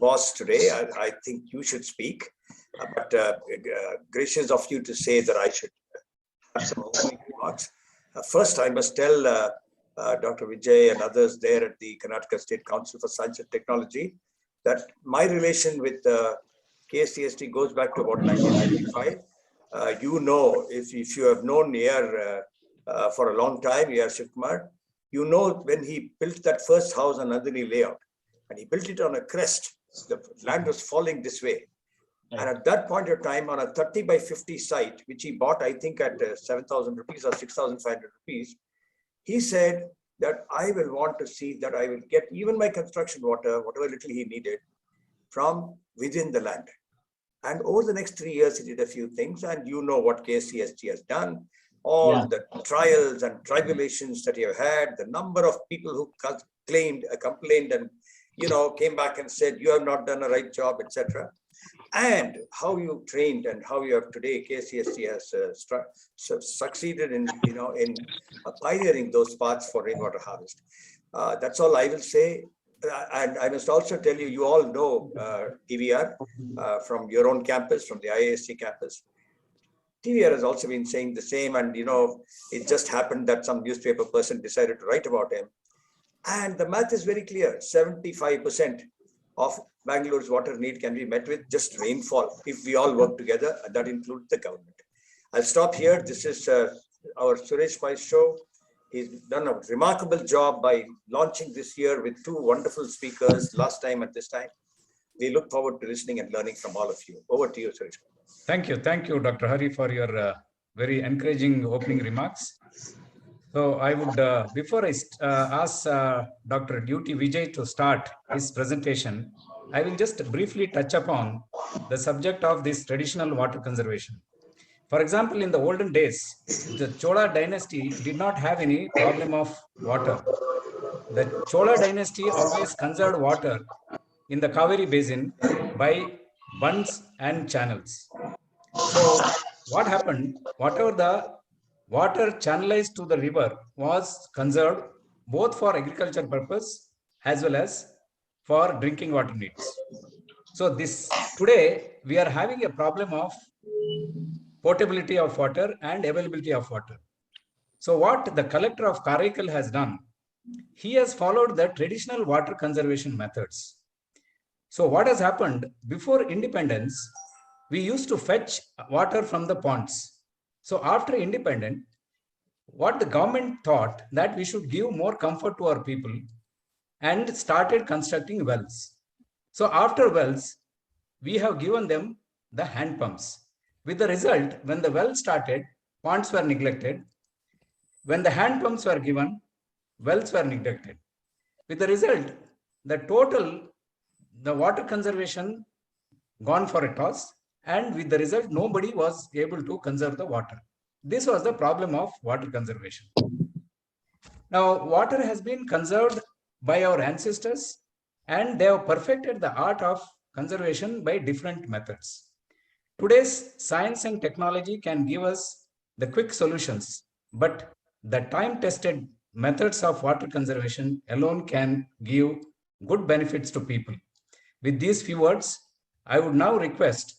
boss today. I think you should speak, but gracious of you to say that I should have some opening remarks. First, I must tell Dr. Vijay and others there at the Karnataka State Council for Science and Technology that my relation with KSCST goes back to about 1995. If you have known Air for a long time, Air Shivkumar, you know when he built that first house on Nandini layout, and he built it on a crest. The land was falling this way. And at that point of time, on a 30 by 50 site, which he bought, I think at 7,000 rupees or 6,500 rupees, he said that I will want to see that I will get even my construction water, whatever little he needed, from within the land. And over the next 3 years, he did a few things. And you know what KSCST has done, all the trials and tribulations that you have had, the number of people who complained and, came back and said, you have not done a right job, etc. And how you trained and how you have today, KCST has succeeded in pioneering those paths for rainwater harvest. That's all I will say. And I must also tell you, you all know TVR from your own campus, from the IISc campus. TVR has also been saying the same, and it just happened that some newspaper person decided to write about him. And the math is very clear: 75% of Bangalore's water need can be met with just rainfall if we all work together, and that includes the government. I'll stop here. This is our Suresh Pai show. He's done a remarkable job by launching this year with two wonderful speakers last time and this time. We look forward to listening and learning from all of you. Over to you, Suresh. Thank you, Dr. Hari, for your very encouraging opening remarks. So I would, before I ask Dr. UT Vijay to start his presentation, I will just briefly touch upon the subject of this traditional water conservation. For example, in the olden days, the Chola dynasty did not have any problem of water. The Chola dynasty always conserved water in the Kaveri basin by bunds and channels. So what happened, whatever the water channelized to the river was conserved both for agriculture purpose as well as for drinking water needs. So today we are having a problem of potability of water and availability of water. So what the collector of Karaikal has done, he has followed the traditional water conservation methods. So what has happened, before independence, we used to fetch water from the ponds. So after independence, what the government thought that we should give more comfort to our people and started constructing wells. So after wells, we have given them the hand pumps. With the result, when the well started, ponds were neglected. When the hand pumps were given, wells were neglected. With the result, the water conservation gone for a toss, and with the result, nobody was able to conserve the water. This was the problem of water conservation. Now, water has been conserved by our ancestors, and they have perfected the art of conservation by different methods. Today's science and technology can give us the quick solutions, but the time-tested methods of water conservation alone can give good benefits to people. With these few words, I would now request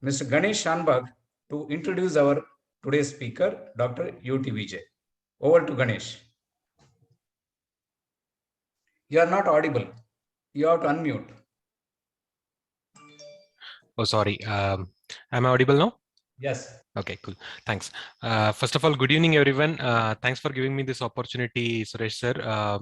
Mr. Ganesh Shanbag to introduce our today's speaker, Dr. UT Vijay. Over to Ganesh. You are not audible. You have to unmute. Oh, sorry. Am I audible now? Yes. Okay, cool. Thanks. First of all, good evening, everyone. Thanks for giving me this opportunity, Suresh sir.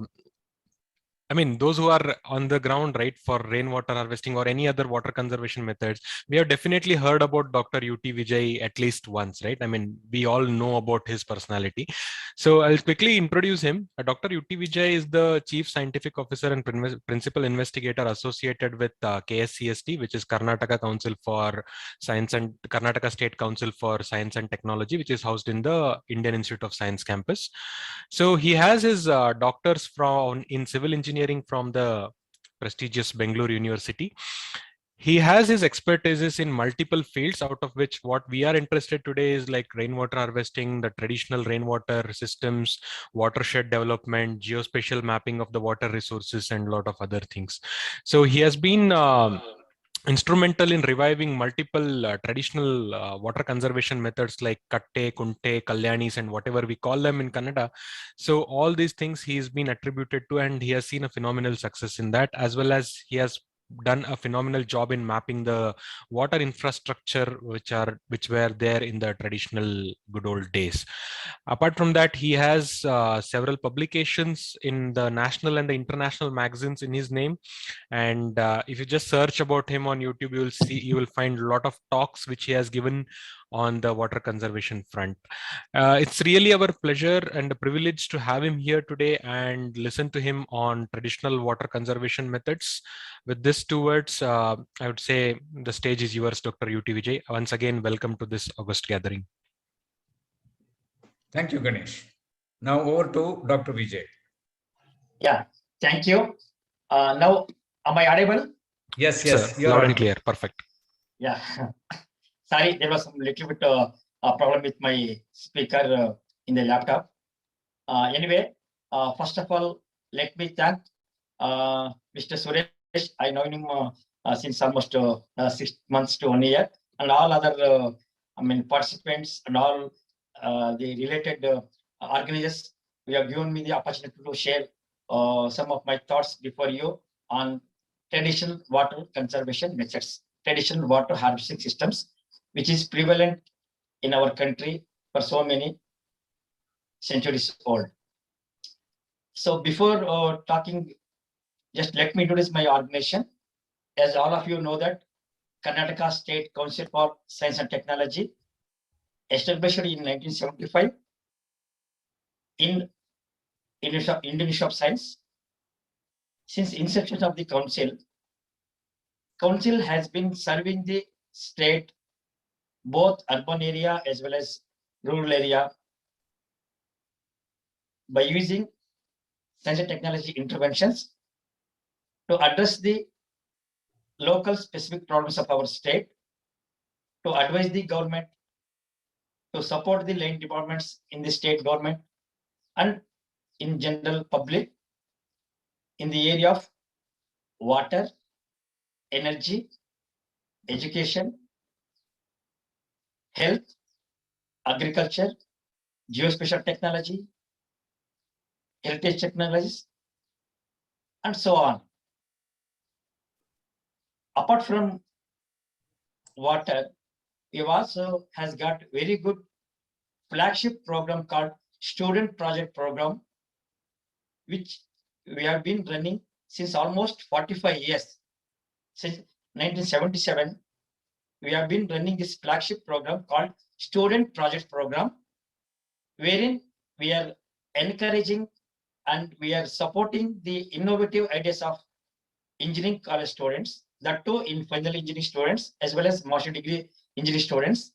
I mean, those who are on the ground, right, for rainwater harvesting or any other water conservation methods, we have definitely heard about Dr. UT Vijay at least once, right? I mean, we all know about his personality. So I'll quickly introduce him. Dr. UT Vijay is the Chief Scientific Officer and Principal Investigator associated with KSCST, which is Karnataka Council for Science and Karnataka State Council for Science and Technology, which is housed in the Indian Institute of Science campus. So he has his doctors in civil engineering from the prestigious Bangalore University. He has his expertises in multiple fields, out of which what we are interested today is like rainwater harvesting, the traditional rainwater systems, watershed development, geospatial mapping of the water resources, and a lot of other things. So he has been instrumental in reviving multiple traditional water conservation methods like katte, kunte, kalyanis, and whatever we call them in Kannada. So all these things he's been attributed to, and he has seen a phenomenal success in that, as well as he has done a phenomenal job in mapping the water infrastructure which were there in the traditional good old days. Apart from that, he has several publications in the national and the international magazines in his name. And if you just search about him on YouTube, you will find a lot of talks which he has given on the water conservation front. It's really our pleasure and a privilege to have him here today and listen to him on traditional water conservation methods. With this two words, I would say the stage is yours, Dr. UT Vijay. Once again, welcome to this August gathering. Thank you, Ganesh. Now over to Dr. Vijay. Yeah, thank you. Now, am I audible? Yes, Sir, you are loud and audible. clear. Perfect. Yeah. Sorry, there was some little bit problem with my speaker in the laptop. Anyway, first of all, let me thank Mr. Suresh. I know him since almost 6 months to 1 year, and all other participants and all the related organizers. We have given me the opportunity to share some of my thoughts before you on traditional water conservation methods, traditional water harvesting systems, which is prevalent in our country for so many centuries old. So before talking, just let me introduce my organization. As all of you know that Karnataka State Council for Science and Technology, established in 1975 in Indonesia of Science. Since inception of the council has been serving the state, both urban area as well as rural area, by using science and technology interventions to address the local specific problems of our state, to advise the government, to support the land departments in the state government, and in general public in the area of water, energy, education, health, agriculture, geospatial technology, heritage technologies, and so on. Apart from water, we also has got very good flagship program called Student Project Program, which we have been running since almost 45 years. Since 1977, we have been running this flagship program called Student Project Program, wherein we are encouraging and we are supporting the innovative ideas of engineering college students, that too in final engineering students as well as master degree engineering students,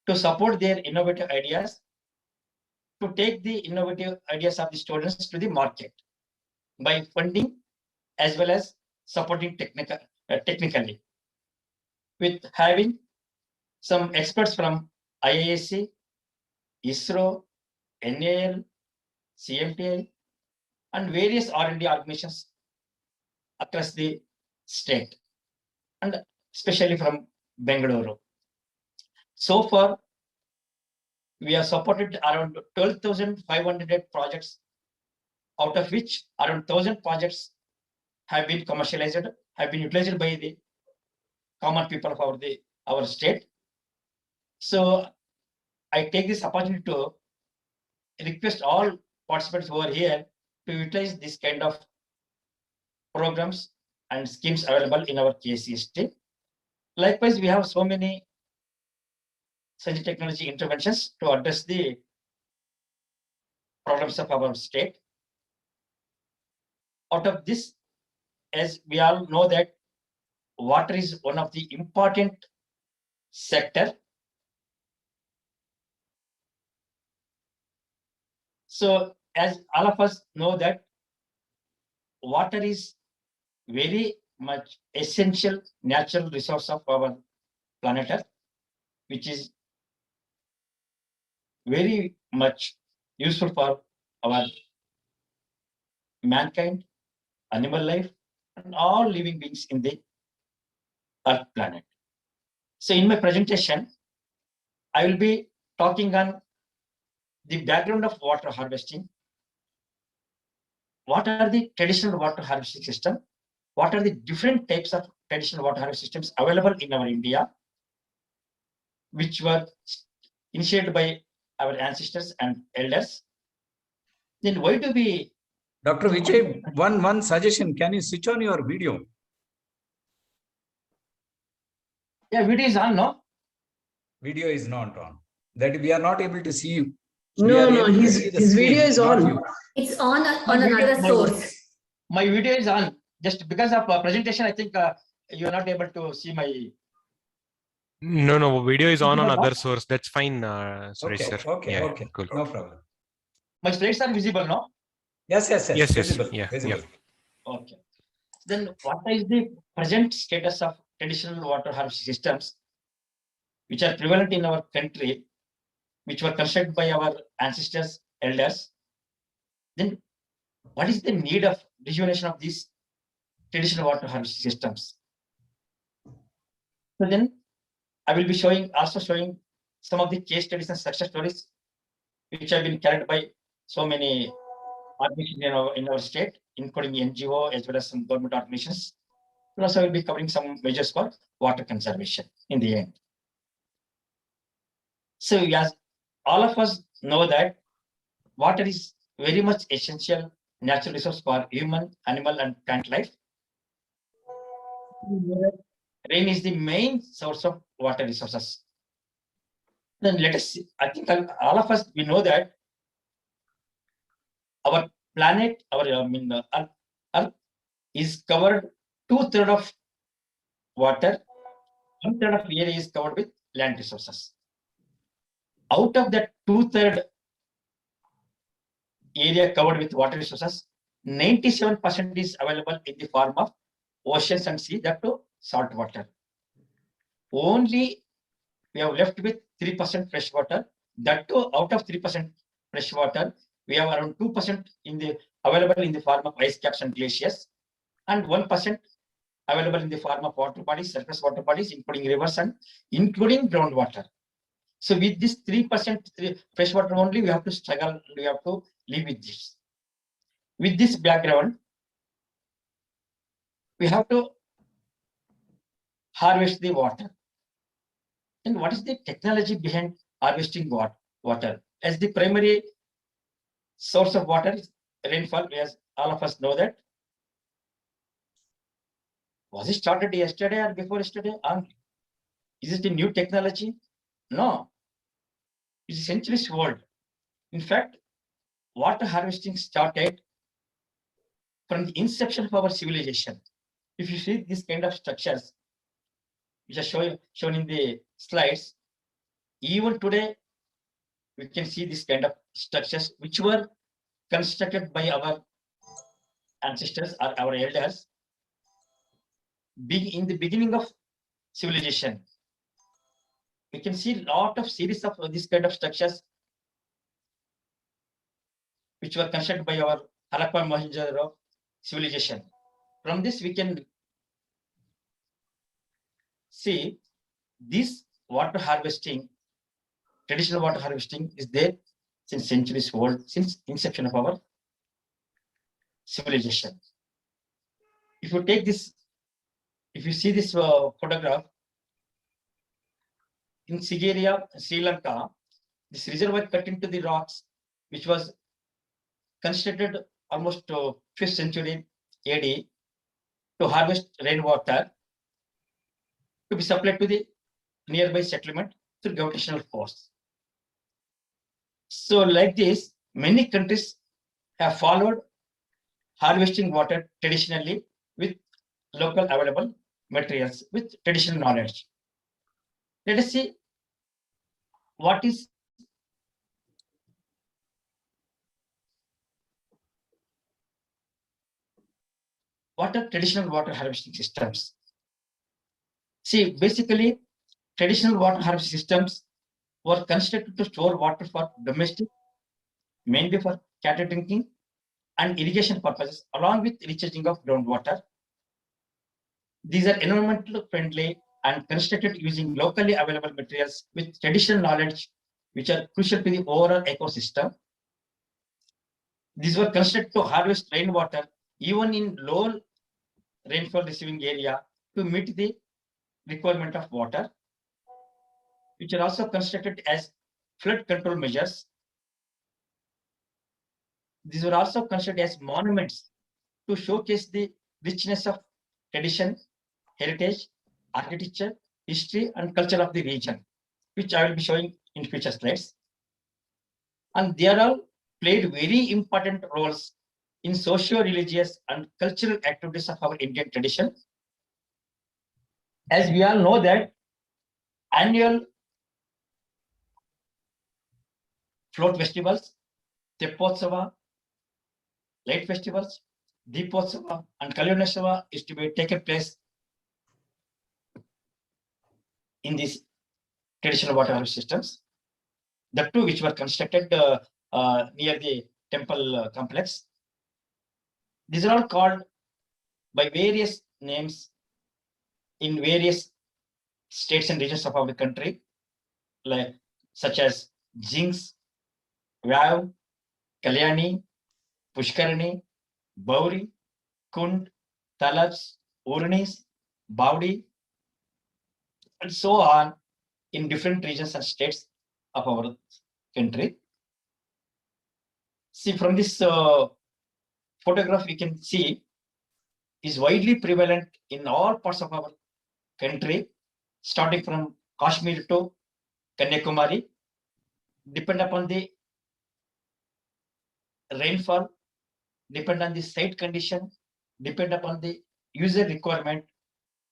to support their innovative ideas, to take the innovative ideas of the students to the market by funding as well as supporting technically, with having some experts from IISc, ISRO, NAL, CMTI, and various R&D organizations across the state, and especially from Bangalore. So far, we have supported around 12,500 projects, out of which around 1,000 projects have been commercialized, have been utilized by the common people of our state. So I take this opportunity to request all participants who are here to utilize this kind of programs and schemes available in our KCST. Likewise, we have so many science and technology interventions to address the problems of our state. Out of this, as we all know that water is one of the important sector. So as all of us know that water is very much essential natural resource of our planet Earth, which is very much useful for our mankind, animal life, and all living beings in the Earth planet. So in my presentation, I will be talking on the background of water harvesting. What are the traditional water harvesting system? What are the different types of traditional water harvesting systems available in our India, which were initiated by our ancestors and elders? Then why do we? Dr. Vijay, one suggestion. Can you switch on your video? Yeah, video is on, no? Video is not on. That we are not able to see you. No, his video is on. It's on My video- another my- source. My video is on. Just because of presentation, I think you are not able to see my. No, video is on No, no. other source. That's fine, Suresh Okay, sir. okay, Yeah, okay. cool. No problem. My slides are visible, no? Yes. Yes, Visible, yeah, visible. Okay. Then what is the present status of traditional water harvesting systems which are prevalent in our country, which were constructed by our ancestors, elders? Then what is the need of rejuvenation of these traditional water harvesting systems? So then I will be also showing some of the case studies and success stories which have been carried by so many organizations in our state, including NGO as well as some government organizations. Plus, I will be covering some measures for water conservation in the end. So, as all of us know that water is very much essential natural resource for human, animal, and plant life. Rain is the main source of water resources. Then let us see. I think all of us, we know that our planet, Earth is covered 2/3 of water, 1/3 of area is covered with land resources. Out of that 2/3 area covered with water resources, 97% is available in the form of oceans and sea, that too salt water. Only we have left with 3% fresh water. That too, out of 3% fresh water, we have around 2% available in the form of ice caps and glaciers, and 1% available in the form of water bodies, surface water bodies, including rivers and including groundwater. So with this 3% fresh water only, we have to struggle, we have to live with this. With this background, we have to harvest the water. And what is the technology behind harvesting water? As the primary source of water is rainfall, as all of us know that. Was it started yesterday or before yesterday? Is it a new technology? No. It's centuries old. In fact, water harvesting started from the inception of our civilization. If you see this kind of structures, which are shown in the slides, even today, we can see this kind of structures which were constructed by our ancestors or our elders in the beginning of civilization. We can see a lot of series of this kind of structures which were constructed by our Harappa Mohenjo-daro civilization. From this, we can see this water harvesting, traditional water harvesting is there since centuries old, since inception of our civilization. If you take this, if you see this photograph, in Sigiriya, Sri Lanka, this reservoir cut into the rocks, which was constructed almost 5th century AD to harvest rainwater to be supplied to the nearby settlement through gravitational force. So like this, many countries have followed harvesting water traditionally with local available materials, with traditional knowledge. Let us see what is What are traditional water harvesting systems? See, basically, traditional water harvesting systems were constructed to store water for domestic, mainly for cattle drinking and irrigation purposes, along with recharging of groundwater. These are environmentally friendly and constructed using locally available materials with traditional knowledge, which are crucial to the overall ecosystem. These were constructed to harvest rainwater even in low rainfall receiving area to meet the requirement of water, which are also constructed as flood control measures. These were also constructed as monuments to showcase the richness of tradition, heritage, architecture, history, and culture of the region, which I will be showing in future slides. And they are all played very important roles in socio-religious and cultural activities of our Indian tradition. As we all know that annual float festivals, Tepotsava, light festivals, Deepotsava, and Kalyanasava is to be taken place in these traditional water harvest systems. The two which were constructed near the temple complex. These are all called by various names in various states and regions of our country, like such as Jinx, Vav, Kalyani, Pushkarani, Bauri, Kund, Talabs, Urnis, Baudi, and so on in different regions and states of our country. See, from this photograph, we can see is widely prevalent in all parts of our country, starting from Kashmir to Kanyakumari, depend upon the rainfall, depend on the site condition, depend upon the user requirement.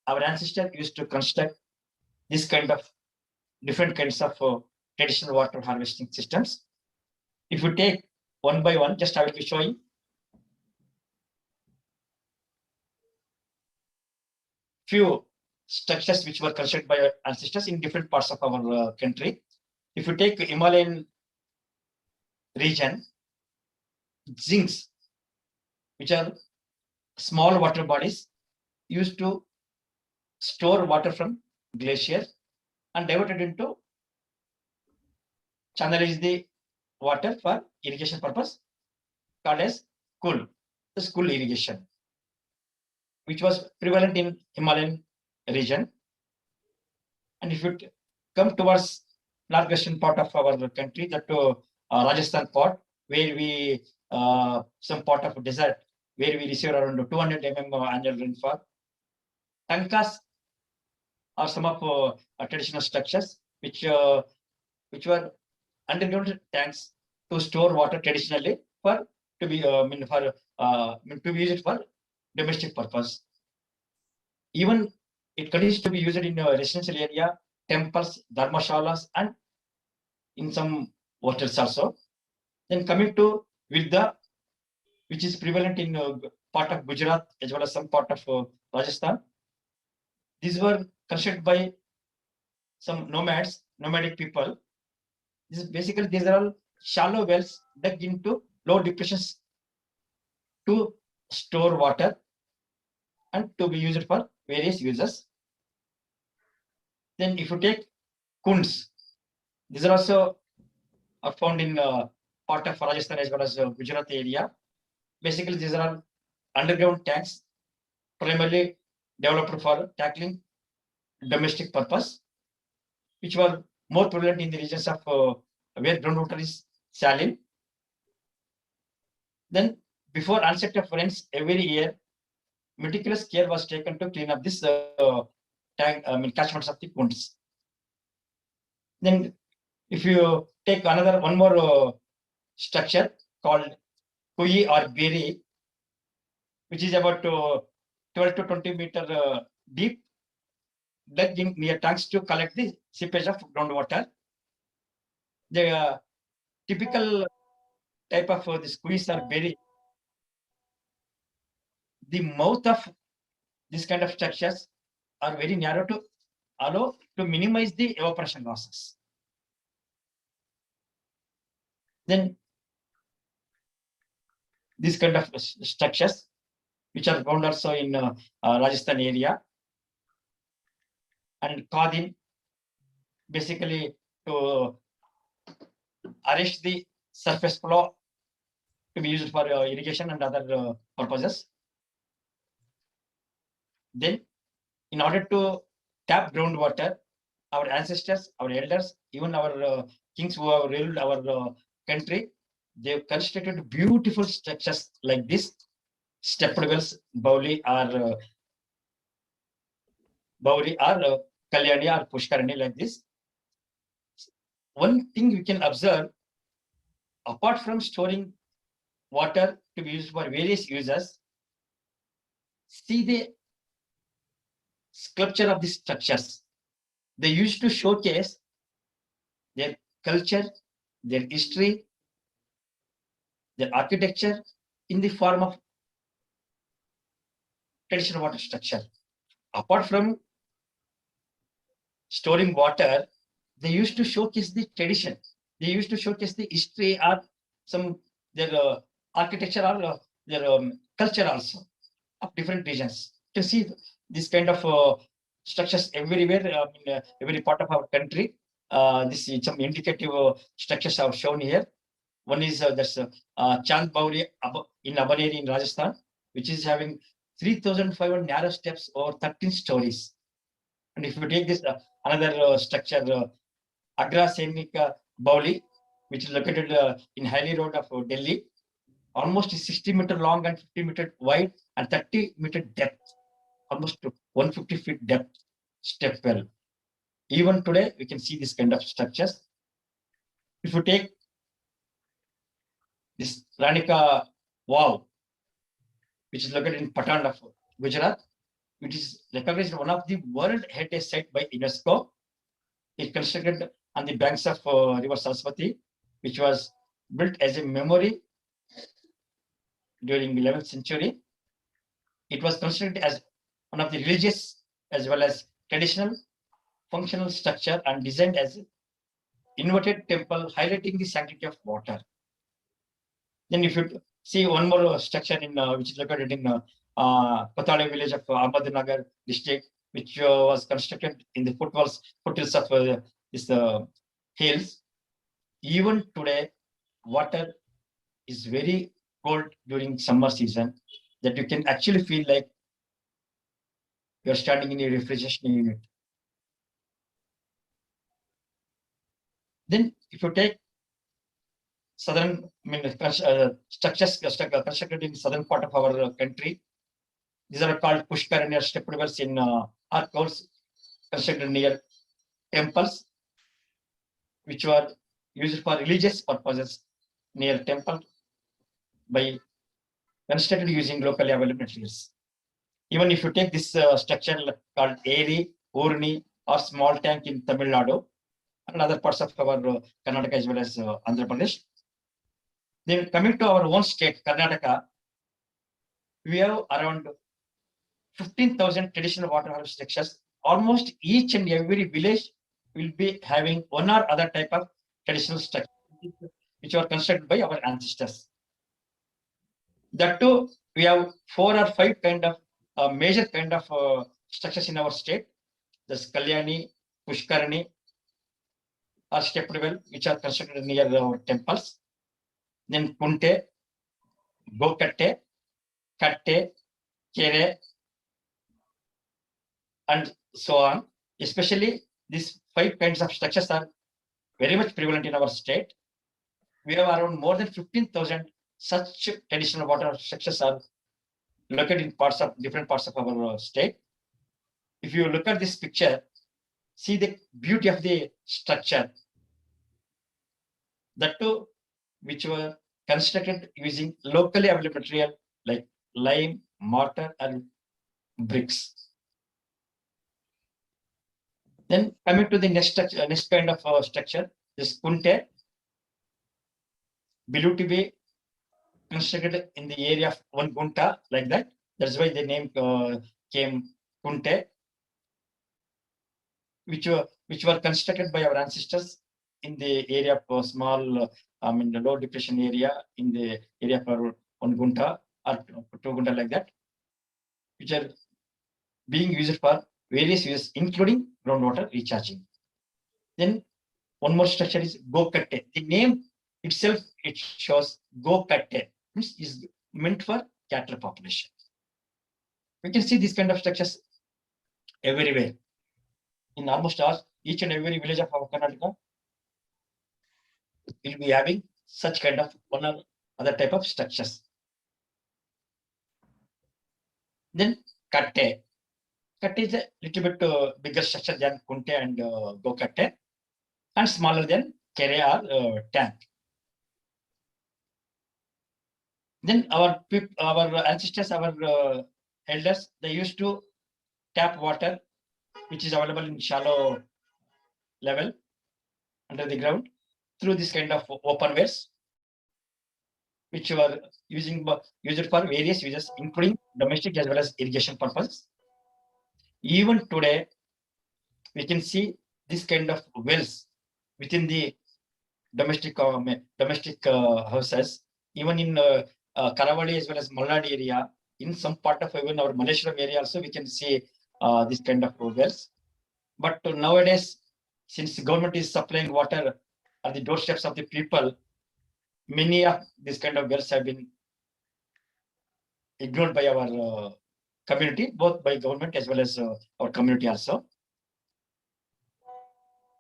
Our ancestors used to construct this kind of different kinds of traditional water harvesting systems. If you take one by one, just I will be showing. Few structures which were constructed by our ancestors in different parts of our country. If you take Himalayan region, zincs, which are small water bodies used to store water from glaciers and diverted into channelize the water for irrigation purpose, called as kul, the school irrigation, which was prevalent in Himalayan region. And if you come towards northwestern part of our country, that Rajasthan part, where we some part of desert, where we receive around 200 mm annual rainfall. Tankas are some of traditional structures which were underground tanks to store water traditionally for to be to be used for domestic purpose. Even it continues to be used in residential area, temples, dharmashalas, and in some hotels also. Then coming to Vidya, which is prevalent in part of Gujarat as well as some part of Rajasthan. These were constructed by some nomadic people. These are all shallow wells dug into low depressions to store water and to be used for various uses. Then if you take kunds, these are also found in part of Rajasthan as well as Gujarat area. Basically, these are all underground tanks, primarily developed for tackling domestic purpose, which were more prevalent in the regions of where groundwater is saline. Then, before onset of rains every year, meticulous care was taken to clean up this catchments of the kunds. Then, if you take one more structure called Kuyi or Beri, which is about 12 to 20 meter deep, dug in near tanks to collect the seepage of groundwater. The typical type of this Kuyis or Beri, the mouth of this kind of structures are very narrow to allow to minimize the evaporation losses. Then this kind of structures, which are found also in Rajasthan area, and Kadin, basically to arrest the surface flow to be used for irrigation and other purposes. Then, in order to tap groundwater, our ancestors, our elders, even our kings who have ruled our country, they've constructed beautiful structures like this: stepped wells, Bauli or Kalyani or Pushkarani, like this. One thing we can observe, apart from storing water to be used for various uses, see the sculpture of these structures. They used to showcase their culture, their history, their architecture in the form of traditional water structure. Apart from storing water, they used to showcase the tradition. They used to showcase the history or some their architecture or their culture also of different regions. You can see this kind of structures everywhere in every part of our country. This is some indicative structures are shown here. One is that's Chand Bauri in Abaneri in Rajasthan, which is having 3,500 narrow steps over 13 stories. And if you take this another structure, Agra Sainika Bauli, which is located in Hailey Road of Delhi, almost 60-meter long and 50-meter wide and 30-meter depth, almost 150 feet depth step well. Even today, we can see this kind of structures. If you take this Radica Wall, which is located in Patan of Gujarat, which is recognized one of the World Heritage Site by UNESCO. It constructed on the banks of River Saraswati, which was built as a memory during 11th century. It was constructed as one of the religious as well as traditional functional structure and designed as an inverted temple, highlighting the sanctity of water. Then if you see one more structure in which is located in Patale village of Ahmednagar district, which was constructed in the foothills of this hills. Even today, water is very cold during summer season, that you can actually feel like you're standing in a refrigeration unit. Then if you take southern structures constructed in southern part of our country, these are called Pushkarani or stepped wells in earth holes constructed near temples, which were used for religious purposes near temple by constructed using locally available materials. Even if you take this structure called Eri, Urni, or small tank in Tamil Nadu and other parts of our Karnataka as well as Andhra Pradesh. Then coming to our own state, Karnataka, we have around 15,000 traditional water harvest structures. Almost each and every village will be having one or other type of traditional structure, which were constructed by our ancestors. That too, we have 4 or 5 kind of major kind of structures in our state. There's Kalyani, Pushkarani, or stepped well, which are constructed near our temples. Then Kunte, Gokatte, Katte, Kere, and so on. Especially these 5 kinds of structures are very much prevalent in our state. We have around more than 15,000 such traditional water structures are located in different parts of our state. If you look at this picture, see the beauty of the structure. That too, which were constructed using locally available material like lime, mortar, and bricks. Then coming to the next kind of structure, this Kunte, believed to be constructed in the area of 1 gunta, like that, That's why the name came Kunte, which were constructed by our ancestors in the area of small, in the low depression area, in the area for 1 gunta or 2 gunta like that, which are being used for various uses, including groundwater recharging. Then one more structure is Gokatte. The name itself, it shows Gokatte, means is meant for cattle population. We can see these kind of structures everywhere. In almost all, each and every village of our Karnataka will be having such kind of one or other type of structures. Then Katte. Katte is a little bit bigger structure than Kunte and Gokatte, and smaller than Kere or tank. Then our ancestors, our elders, they used to tap water, which is available in shallow level under the ground, through this kind of open wells, which were used for various uses, including domestic as well as irrigation purposes. Even today, we can see this kind of wells within the domestic houses, even in Karavali as well as Malnad area, in some part of even our Malleshwaram area also, we can see this kind of wells. But nowadays, since the government is supplying water at the doorsteps of the people, many of these kind of wells have been ignored by our community, both by government as well as our community also.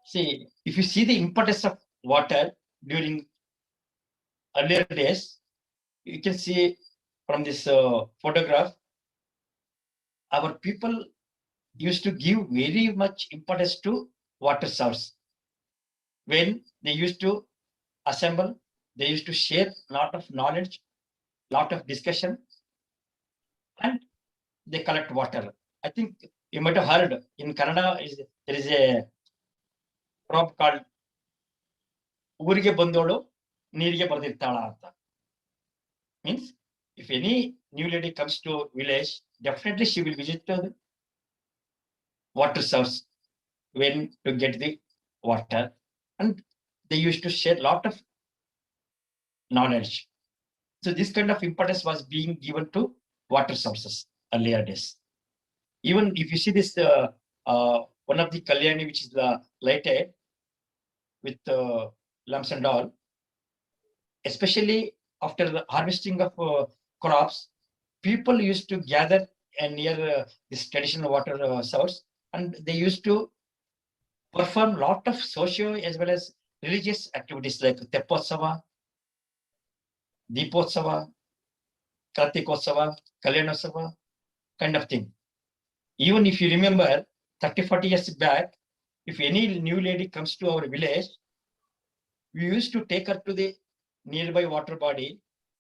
See, if you see the importance of water during earlier days, you can see from this photograph, our people used to give very much importance to water source. When they used to assemble, they used to share a lot of knowledge, lot of discussion, and they collect water. I think you might have heard in Kannada, there is a proverb called "Urige bandolu, neerige bardirtala" anta. Means if any new lady comes to village, definitely she will visit the water source when to get the water, and they used to share a lot of knowledge. So this kind of importance was being given to water sources earlier days. Even if you see this, one of the Kalyani, which is the lighted with lamps and all, especially after the harvesting of crops, people used to gather near this traditional water source, and they used to perform lot of socio as well as religious activities like Tepotsava, Deepotsava, Kartikotsava, Kalyanosava, kind of thing. Even if you remember 30-40 years back, if any new lady comes to our village, we used to take her to the nearby water body.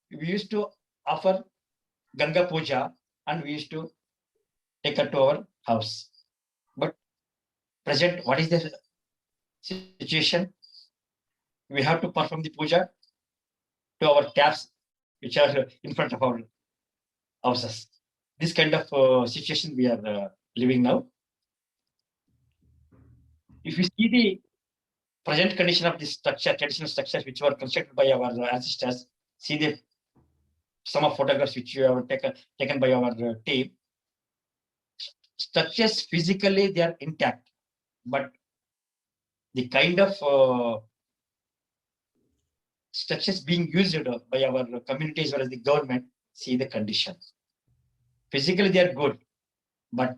We used to offer Ganga Puja, and we used to take her to our house. But present, what is the situation? We have to perform the puja to our taps, which are in front of our houses. This kind of situation we are living now. If you see the present condition of this structure, traditional structures which were constructed by our ancestors, see the some of photographs which you have taken by our team. Structures physically they are intact, but the kind of structures being used by our community as well as the government, see the condition. Physically they are good, but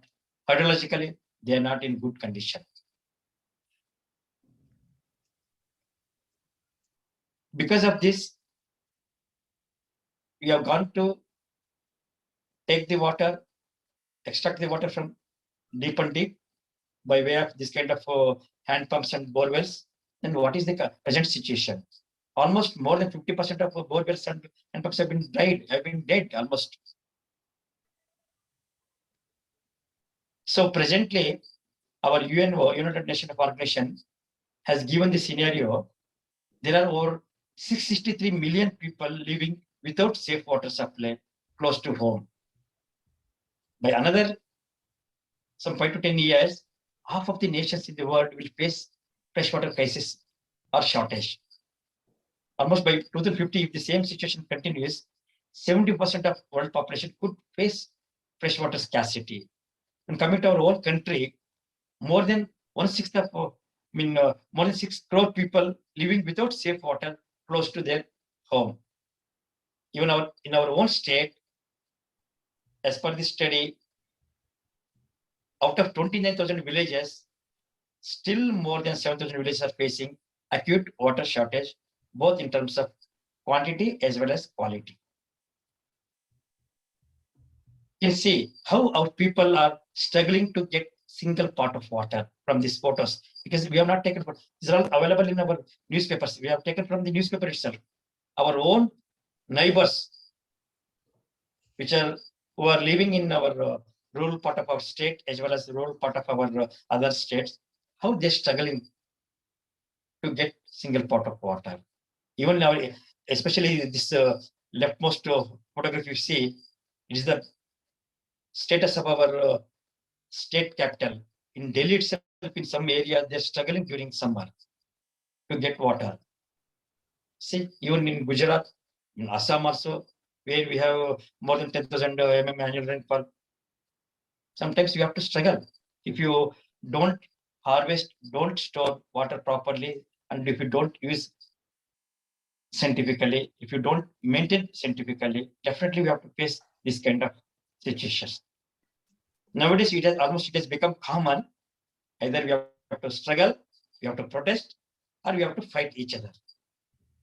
hydrologically they are not in good condition. Because of this, we have gone to take the water, extract the water from deep and deep by way of this kind of hand pumps and bore wells. Then what is the present situation? Almost more than 50% of bore wells and hand pumps have been dead almost. So presently, our UNO, United Nations Organization, has given the scenario. There are over 663 million people living without safe water supply close to home. By another some 5 to 10 years, half of the nations in the world will face freshwater crisis or shortage. Almost by 2050, if the same situation continues, 70% of world population could face freshwater scarcity. And coming to our own country, more than 1/6 of, more than 6 crore people living without safe water close to their home. Even in our own state, as per the study, out of 29,000 villages, still more than 7,000 villages are facing acute water shortage, both in terms of quantity as well as quality. You can see how our people are struggling to get single pot of water from these photos, because we have not taken, these are all available in our newspapers. We have taken from the newspaper itself. Our own neighbors, who are living in our rural part of our state as well as the rural part of our other states, how they're struggling to get single pot of water. Even now, especially this leftmost photograph you see, it is the status of our state capital. In Delhi itself, in some areas, they're struggling during summer to get water. See, even in Gujarat, in Assam also, where we have more than 10,000 mm annual rainfall, sometimes you have to struggle. If you don't harvest, don't store water properly, and if you don't use scientifically, if you don't maintain scientifically, definitely we have to face this kind of situations. Nowadays, it has become common. Either we have to struggle, we have to protest, or we have to fight each other.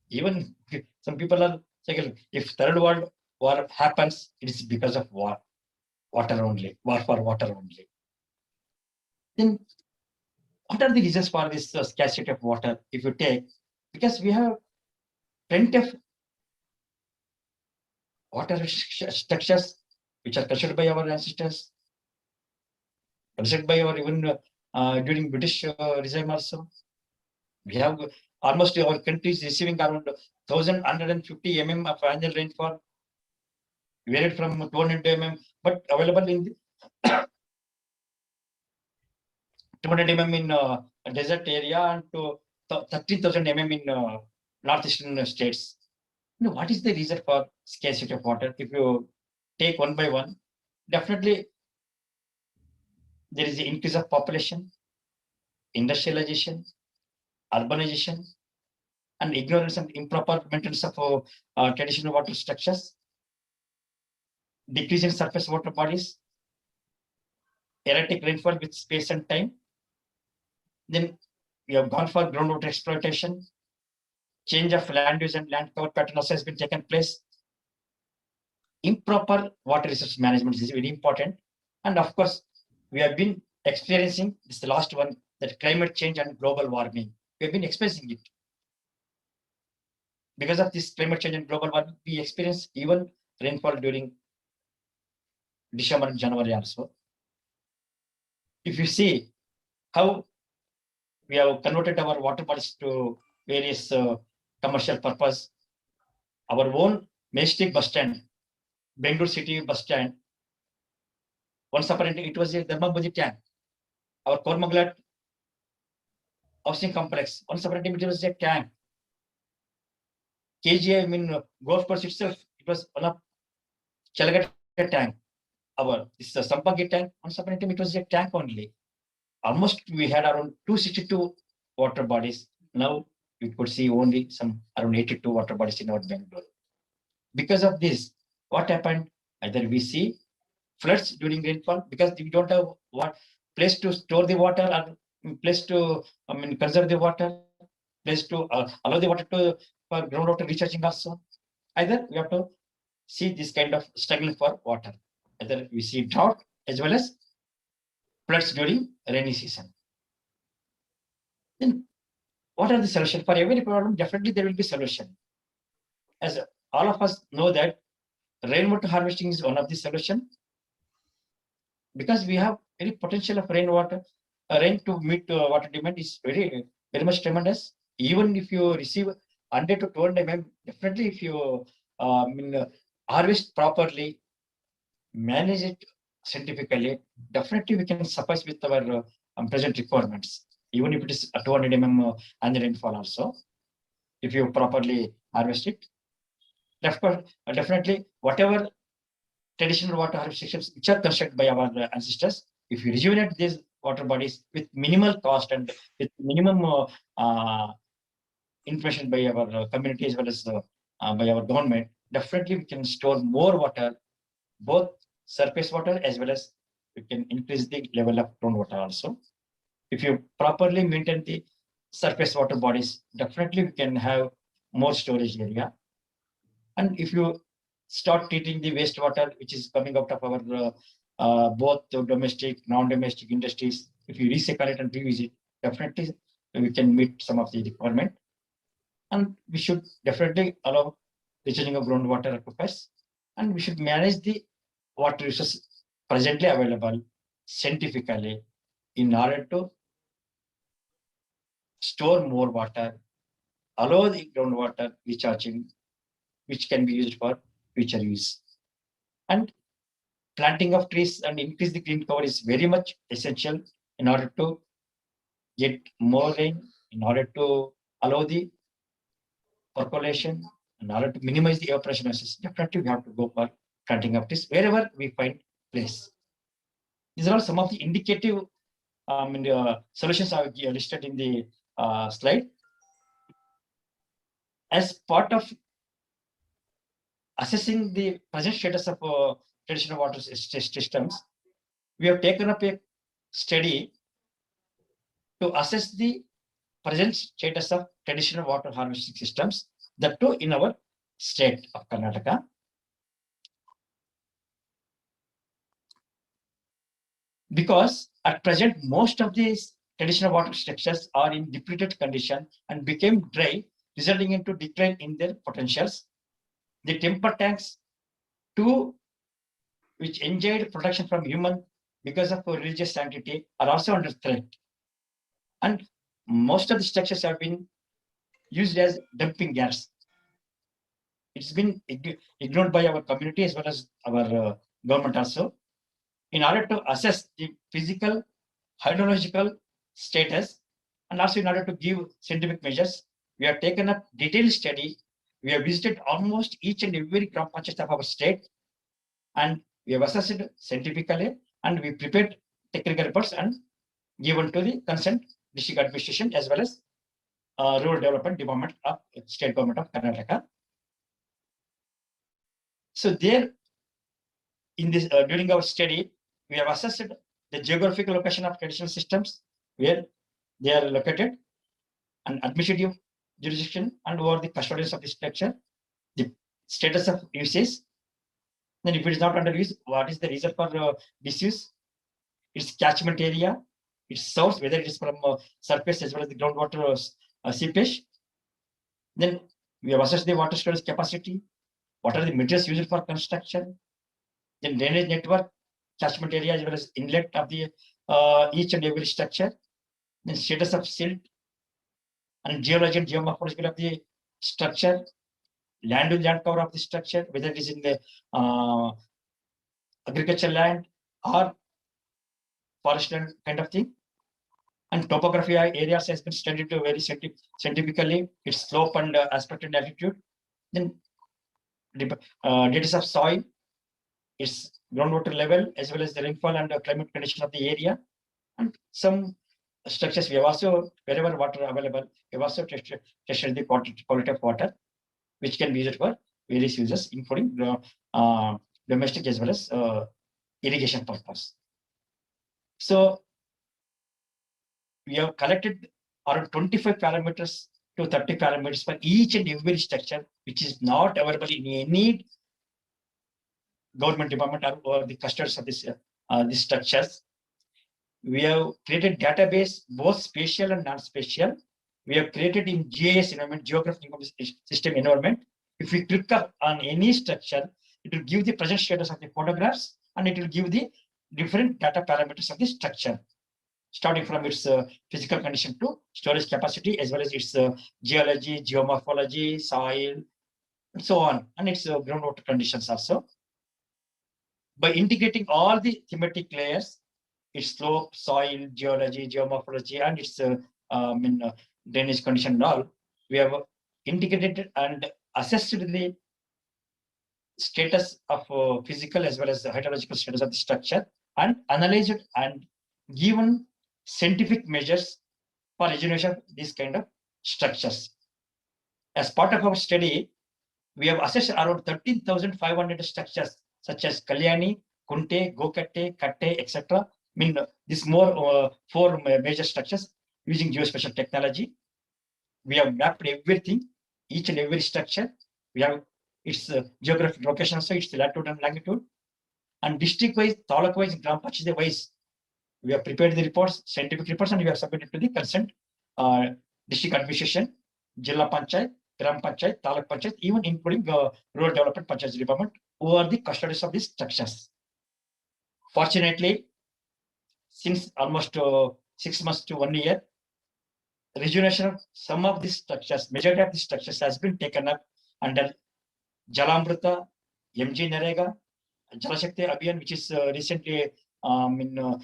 Even some people are saying, if third world war happens, it is because of war only, war for water only. Then what are the reasons for this scarcity of water? If you take, because we have plenty of water structures which are constructed by our ancestors, constructed by our even during British regime also. We have almost our country is receiving around 1,150 mm of annual rainfall, varied from 200 mm, but available in the 200 mm in a desert area and to 13,000 mm in northeastern states. What is the reason for scarcity of water? If you take one by one, definitely there is the increase of population, industrialization, urbanization, and ignorance and improper maintenance of traditional water structures, decrease in surface water bodies, erratic rainfall with space and time. Then we have gone for groundwater exploitation, change of land use and land cover pattern also has been taken place. Improper water resource management is very important. And of course, we have been experiencing this the last one, that climate change and global warming. We have been experiencing it. Because of this climate change and global warming, we experience even rainfall during December and January also. If you see how we have converted our water bodies to various commercial purpose, our own Majestic bus stand, Bangalore city bus stand, once upon a time it was a Dharmabudhi tank. Our Kormangala housing complex, once upon a time it was a tank. KGI, golf course itself, it was one of Chalagata tank. This is a Sampagi tank, once upon a time it was a tank only. Almost we had around 262 water bodies. Now we could see only some around 82 water bodies in our Bangalore. Because of this, what happened? Either we see floods during rainfall because we don't have what place to store the water or place to conserve the water, place to allow the water to for groundwater recharging also. Either we have to see this kind of struggling for water. Either we see drought as well as floods during rainy season. Then what are the solutions? For every problem, definitely there will be solution. As all of us know that rainwater harvesting is one of the solution, because we have very potential of rainwater. Rain to meet water demand is very much tremendous. Even if you receive 100 to 200 mm, definitely if you harvest properly, manage it scientifically, definitely we can suffice with our present requirements, even if it is a 200 mm annual rainfall also, if you properly harvest it. Definitely, whatever traditional water harvesting systems which are constructed by our ancestors, if you rejuvenate these water bodies with minimal cost and with minimum information by our community as well as by our government, definitely we can store more water, both surface water as well as we can increase the level of groundwater also. If you properly maintain the surface water bodies, definitely we can have more storage area. And if you start treating the wastewater which is coming out of our both domestic, non-domestic industries, if you recycle it and reuse it, definitely we can meet some of the requirement. And we should definitely allow recharging of groundwater aquifers, and we should manage the water resources presently available scientifically in order to store more water, allow the groundwater recharging, which can be used for future use. And planting of trees and increase the green cover is very much essential in order to get more rain, in order to allow the percolation, in order to minimize the evaporation losses. Definitely we have to go for planting of trees wherever we find place. These are all some of the indicative solutions I have listed in the slide. As part of assessing the present status of traditional water systems, we have taken up a study to assess the present status of traditional water harvesting systems, that too in our state of Karnataka. Because at present, most of these traditional water structures are in depleted condition and became dry, resulting into decline in their potentials. The temper tanks, too, which enjoyed protection from human because of religious sanctity, are also under threat. And most of the structures have been used as dumping gas. It's been ignored by our community as well as our government also. In order to assess the physical, hydrological status, and also in order to give scientific measures, we have taken up detailed study. We have visited almost each and every gram panchayat of our state, and we have assessed scientifically, and we prepared technical reports and given to the concerned district administration as well as rural development department of state government of Karnataka. So there, in this during our study, we have assessed the geographical location of traditional systems, where they are located, and administrative jurisdiction, and over the custodians of the structure, the status of usage. Then if it is not under use, what is the reason for disuse? Its catchment area, its source, whether it is from surface as well as the groundwater seepage. Then we have assessed the water storage capacity. What are the materials used for construction? Then drainage network, catchment area as well as inlet of the each and every structure. Then status of silt and geology and geomorphology of the structure, land cover of the structure, whether it is in the agricultural land or forest land kind of thing. And topography areas has been studied very scientifically, its slope and aspect and altitude. Then data of soil, its groundwater level, as well as the rainfall and climate condition of the area. And some structures we have also, wherever water available, we have also tested the quality of water, which can be used for various uses, including domestic as well as irrigation purpose. So we have collected around 25 parameters to 30 parameters for each and every structure, which is not available in any government department or the custodians of these structures. We have created database, both spatial and non-spatial. We have created in GIS environment, geographic system environment. If we click up on any structure, it will give the present status of the photographs, and it will give the different data parameters of the structure, starting from its physical condition to storage capacity, as well as its geology, geomorphology, soil, and so on, and its groundwater conditions also. by integrating all the thematic layers, its slope, soil, geology, geomorphology, and its drainage condition and all, we have integrated and assessed the status of physical as well as the hydrological status of the structure, and analyzed and given scientific measures for regeneration of these kind of structures. As part of our study, we have assessed around 13,500 structures such as Kalyani, Kunte, Gokatte, Katte, etc. This four major structures using geospatial technology. We have mapped everything, each and every structure. We have its geographic location, so its latitude and longitude, and district-wise, taluk-wise, gram panchayat-wise. We have prepared the reports, scientific reports, and we have submitted to the concerned district administration, Jilla Panchayat, Gram Panchayat, Taluk Panchayat, even including Rural Development Panchayat Department, who are the custodians of these structures. Fortunately, since almost 6 months to 1 year, rejuvenation of some of these structures, majority of these structures has been taken up under Jalamrita, MG Narega, Jalashakti Abhiyan, which is recently called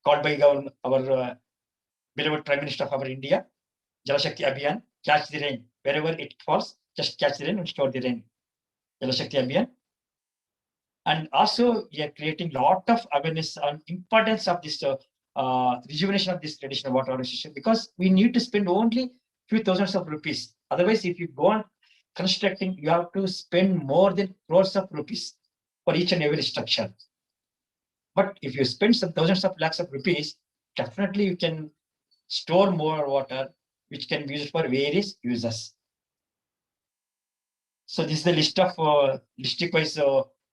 by our beloved Prime Minister of our India, Jalashakti Abhiyan, catch the rain. Wherever it falls, just catch the rain and store the rain. Jalashakti Abhiyan. And also, we are creating a lot of awareness on importance of this rejuvenation of this traditional water system, because we need to spend only few thousands of rupees. Otherwise, if you go on constructing, you have to spend more than crores of rupees for each and every structure. But if you spend some thousands of lakhs of rupees, definitely you can store more water, which can be used for various uses. So this is the list of district-wise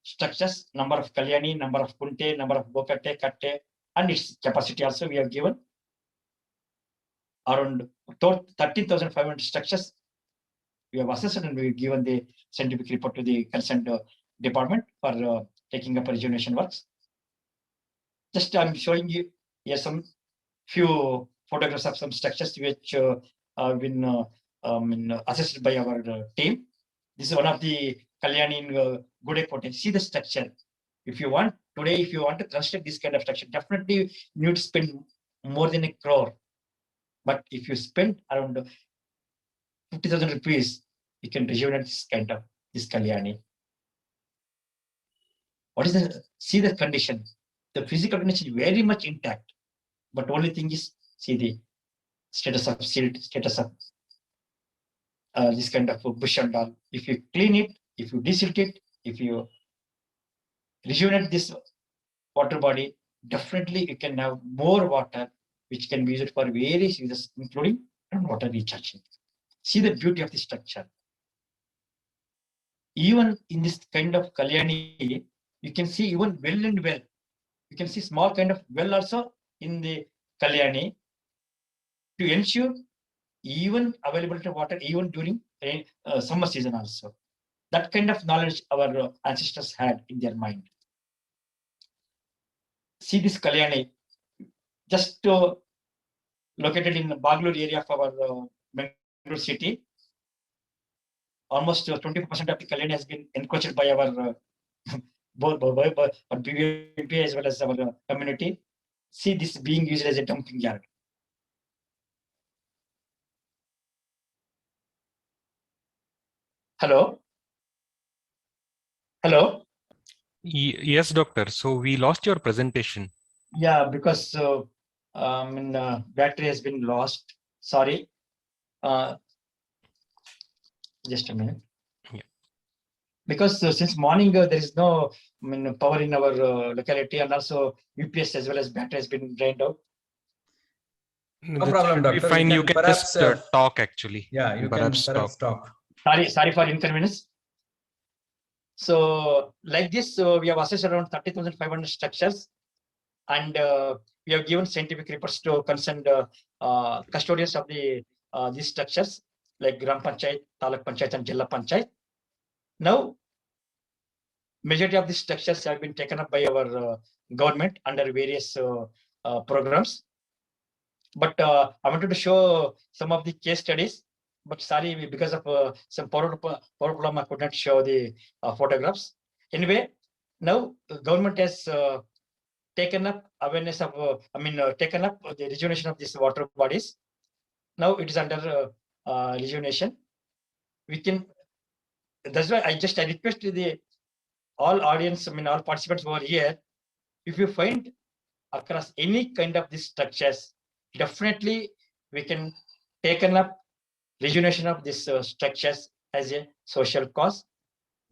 structures, number of Kalyani, number of Kunte, number of Bokatte, Katte, and its capacity also we have given. Around 13,500 structures we have assessed, and we have given the scientific report to the concerned department for taking up rejuvenation works. Just I'm showing you here some few photographs of some structures which have been assessed by our team. This is one of the Kalyani in Gudekote. See the structure. If you want to construct this kind of structure, definitely you need to spend more than 1 crore. But if you spend around 50,000 rupees, you can rejuvenate this kind of this Kalyani. See the condition. The physical condition is very much intact, but only thing is, see the status of silt, status of this kind of bush and all. If you clean it, if you desilt it, if you rejuvenate this water body, definitely you can have more water, which can be used for various uses, including water recharging. See the beauty of the structure. Even in this kind of Kalyani, you can see even well and well. You can see small kind of well also in the Kalyani to ensure even availability of water even during summer season also. That kind of knowledge our ancestors had in their mind. See this Kalyani, just located in the Bangalore area of our Bangalore city. Almost 24% of the Kalyani has been encroached by our both BVP as well as our community. See this being used as a dumping yard. Hello? Hello? Yes, doctor. So we lost your presentation. Yeah, because battery has been lost. Sorry. Just a minute. Yeah. Because since morning there is no power in our locality, and also UPS as well as battery has been drained out. No problem, doctor. Fine. You can perhaps, just talk actually. Yeah, you perhaps can perhaps talk. Sorry for inconvenience. So like this, we have assessed around 30,500 structures, and we have given scientific reports to concerned custodians of these structures like Gram Panchayat, Taluk Panchayat, and Jilla Panchayat. Now, majority of these structures have been taken up by our government under various programs. But I wanted to show some of the case studies. But sorry, because of some power problem, I could not show the photographs. Anyway, Now government has taken up awareness of, taken up the rejuvenation of these water bodies. Now it is under rejuvenation. We can. That's why I request the all audience, all participants who are here, if you find across any kind of these structures, definitely we can taken up rejuvenation of these structures as a social cause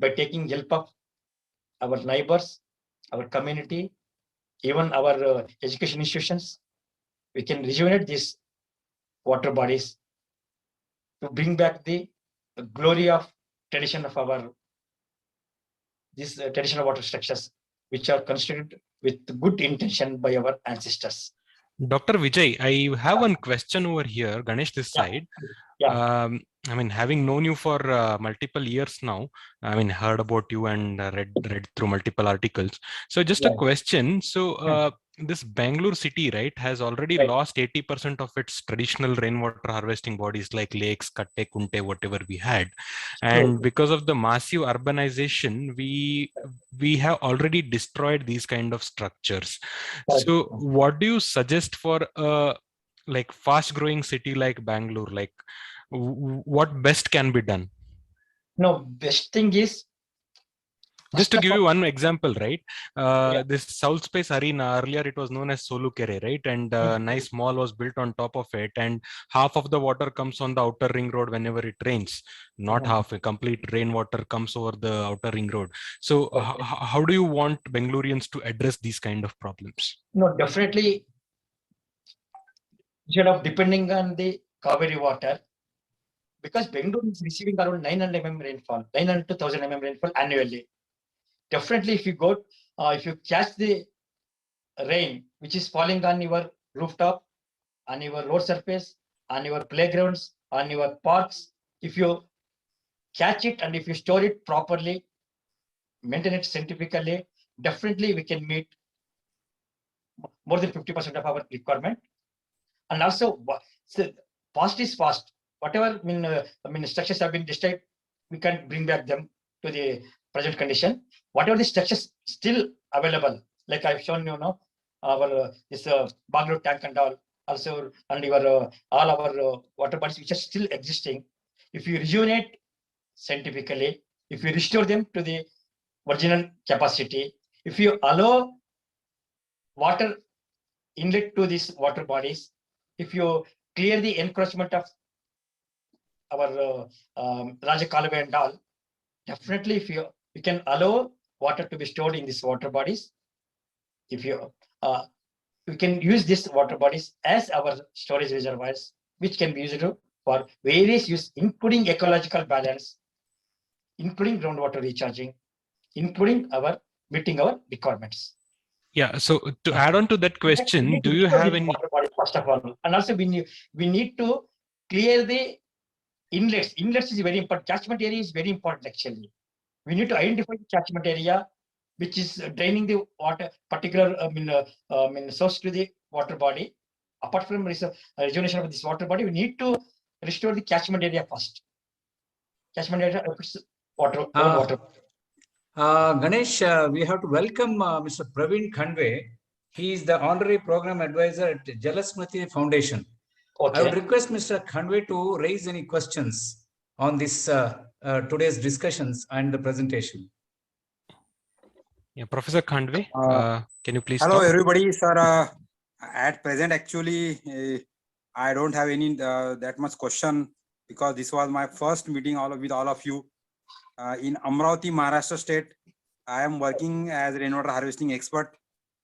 by taking help of our neighbors, our community, even our education institutions. We can rejuvenate these water bodies to bring back the glory of tradition of our these traditional water structures, which are constructed with good intention by our ancestors. Dr. Vijay, I have one question over here, Ganesh, this side. Yeah. I mean, having known you for multiple years now, I mean, heard about you and read through multiple articles. So just a question. So this Bangalore city, right, has already lost 80% of its traditional rainwater harvesting bodies like lakes, katte, kunte, whatever we had. And because of the massive urbanization, we have already destroyed these kind of structures. So what do you suggest for a like fast growing city like Bangalore? Like what best can be done? No, best thing is just to give you one example, right? This South Space Arena, earlier it was known as Solukere, right? And nice mall was built on top of it. And half of the water comes on the outer ring road whenever it rains. Not half, a complete rainwater comes over the outer ring road. So how do you want Bangaloreans to address these kind of problems? No, definitely. Instead of depending on the Kaveri water, because Bangalore is receiving around 900 mm rainfall, 900 to 1000 mm rainfall annually. Definitely, if you go, if you catch the rain which is falling on your rooftop, on your road surface, on your playgrounds, on your parks, if you catch it and if you store it properly, maintain it scientifically, definitely we can meet more than 50% of our requirement. And also, so fast is fast. Whatever structures have been destroyed, we can bring back them to the present condition. Whatever the structures still available, like I've shown you now, our this Bangalore tank and all, also and your all our water bodies which are still existing. If you rejuvenate scientifically, if you restore them to the original capacity, if you allow water inlet to these water bodies, if you clear the encroachment of our Raja Kaluve and all, definitely if you can allow water to be stored in these water bodies, if you we can use these water bodies as our storage reservoirs, which can be used for various use, including ecological balance, including groundwater recharging, including our meeting our requirements. Yeah. So to add on to that question, do you have any? First of all, and also we need to clear the inlets. Inlets is very important. Catchment area is very important. Actually, we need to identify the catchment area which is draining the water, particular source to the water body. Apart from rejuvenation of this water body, we need to restore the catchment area first. Catchment area water. Ganesh, we have to welcome Mr. Praveen Khandwe. He is the honorary program advisor at Jalasmriti Foundation. I would request Mr. Khandwe to raise any questions on this today's discussions and the presentation. Yeah, Professor Khandwe, can you please hello talk? everybody, sir. At present, actually, I don't have any that much question because this was my first meeting with all of you. In Amravati, Maharashtra state, I am working as rainwater harvesting expert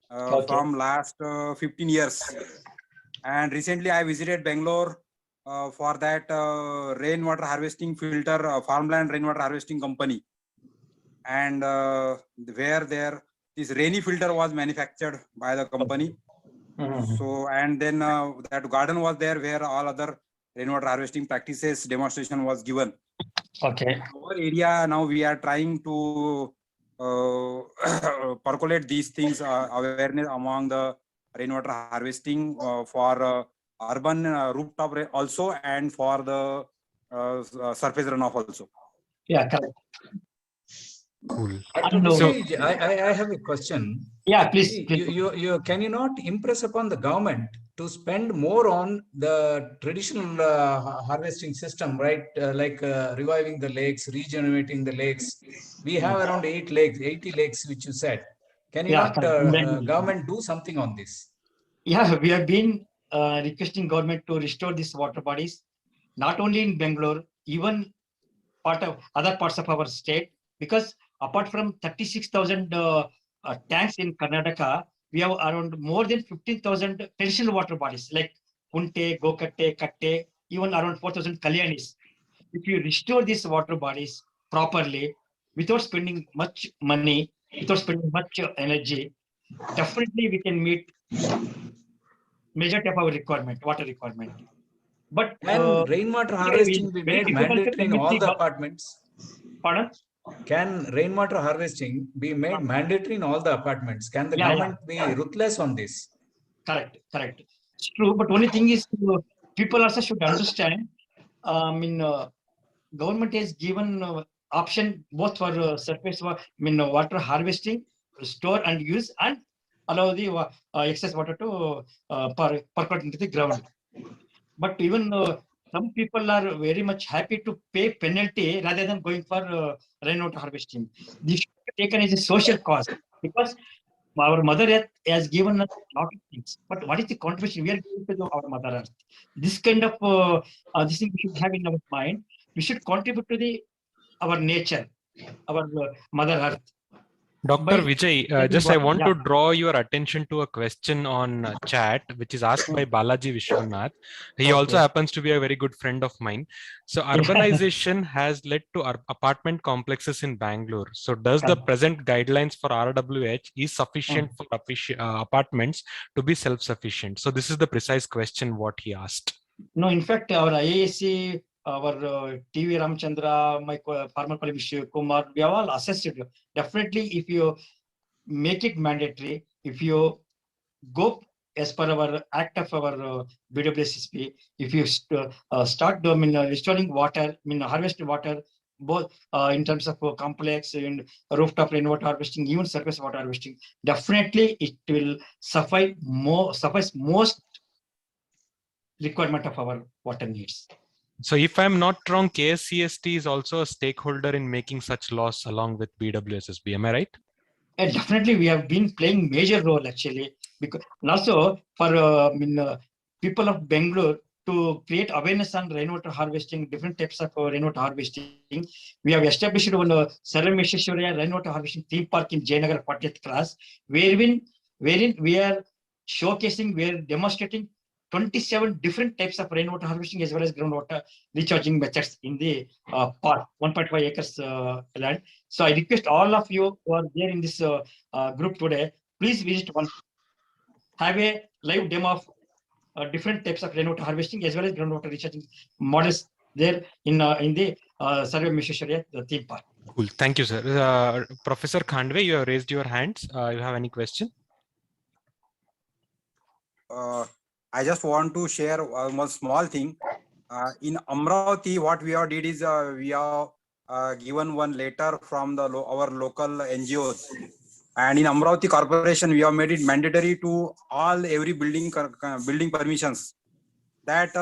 from last 15 years. And recently I visited Bangalore for that rainwater harvesting filter, farmland rainwater harvesting company. And where this rainy filter was manufactured by the company. So, and then that garden was there where all other rainwater harvesting practices demonstration was given. Okay. Our area now we are trying to percolate these things, awareness among the rainwater harvesting for urban rooftop also and for the surface runoff also. Yeah, correct. Cool. Dr. And, Vijay, I have a question. yeah, please. Can you not impress upon the government to spend more on the traditional harvesting system, right? Reviving the lakes, regenerating the lakes. We have around 80 lakes, which you said. Can you Yeah, not, correct. government, do something on this? Yeah, we have been requesting government to restore these water bodies, not only in Bangalore, even part of other parts of our state, because apart from 36,000 tanks in Karnataka, we have around more than 15,000 traditional water bodies like Kunte, Gokatte, Katte, even around 4,000 Kalyanis. If you restore these water bodies properly, without spending much money, without spending much energy, definitely we can meet major type of requirement, water requirement. But Can rainwater harvesting be very made difficult to mandatory in convince all the the apartments? pardon? Can rainwater harvesting be made mandatory in all the apartments? Can the Yeah, government be ruthless on this? correct. It's true, but only thing is, people also should understand. Government has given option both for surface, water harvesting, store and use, and allow the excess water to percolate into the ground. But even some people are very much happy to pay penalty rather than going for rainwater harvesting. This should be taken as a social cause, because our Mother Earth has given us a lot of things. But what is the contribution we are giving to our Mother Earth? This kind of this thing we should have in our mind. We should contribute to the our nature, our Mother Earth. Dr. By Vijay, taking just I water, want yeah. to draw your attention to a question on chat, which is asked by Balaji Vishwanath. He also Okay. happens to be a very good friend of mine. So urbanization has led to apartment complexes in Bangalore. So does the present guidelines for RWH is sufficient for apartments to be self-sufficient? So this is the precise question what he asked. No, in fact, our IAC, our TV Ramchandra, my former colleague Shiv Kumar, we have all assessed it. Definitely, if you make it mandatory, if you go as per our act of our BWSSP, if you start restoring water, harvested water, both in terms of complex and rooftop rainwater harvesting, even surface water harvesting, definitely it will suffice most requirement of our water needs. So if I'm not wrong, KSCST is also a stakeholder in making such laws along with BWSSB. Am I right? And definitely we have been playing major role actually, because and also for people of Bangalore to create awareness on rainwater harvesting, different types of rainwater harvesting. We have established one Sarva Mesheshwarya rainwater harvesting theme park in Jayanagar 40th class, wherein we are showcasing, we are demonstrating 27 different types of rainwater harvesting as well as groundwater recharging methods in the park, 1.5 acres land. So I request all of you who are there in this group today, please visit one, have a live demo of different types of rainwater harvesting as well as groundwater recharging models there in the Sarva Mesheshwarya theme park. Cool. Thank you, sir. Professor Khandwe, you have raised your hands. You have any question? I just want to share one small thing. In Amravati, what we have did is we have given one letter from the our local NGOs, and in Amravati Corporation we have made it mandatory to every building permissions that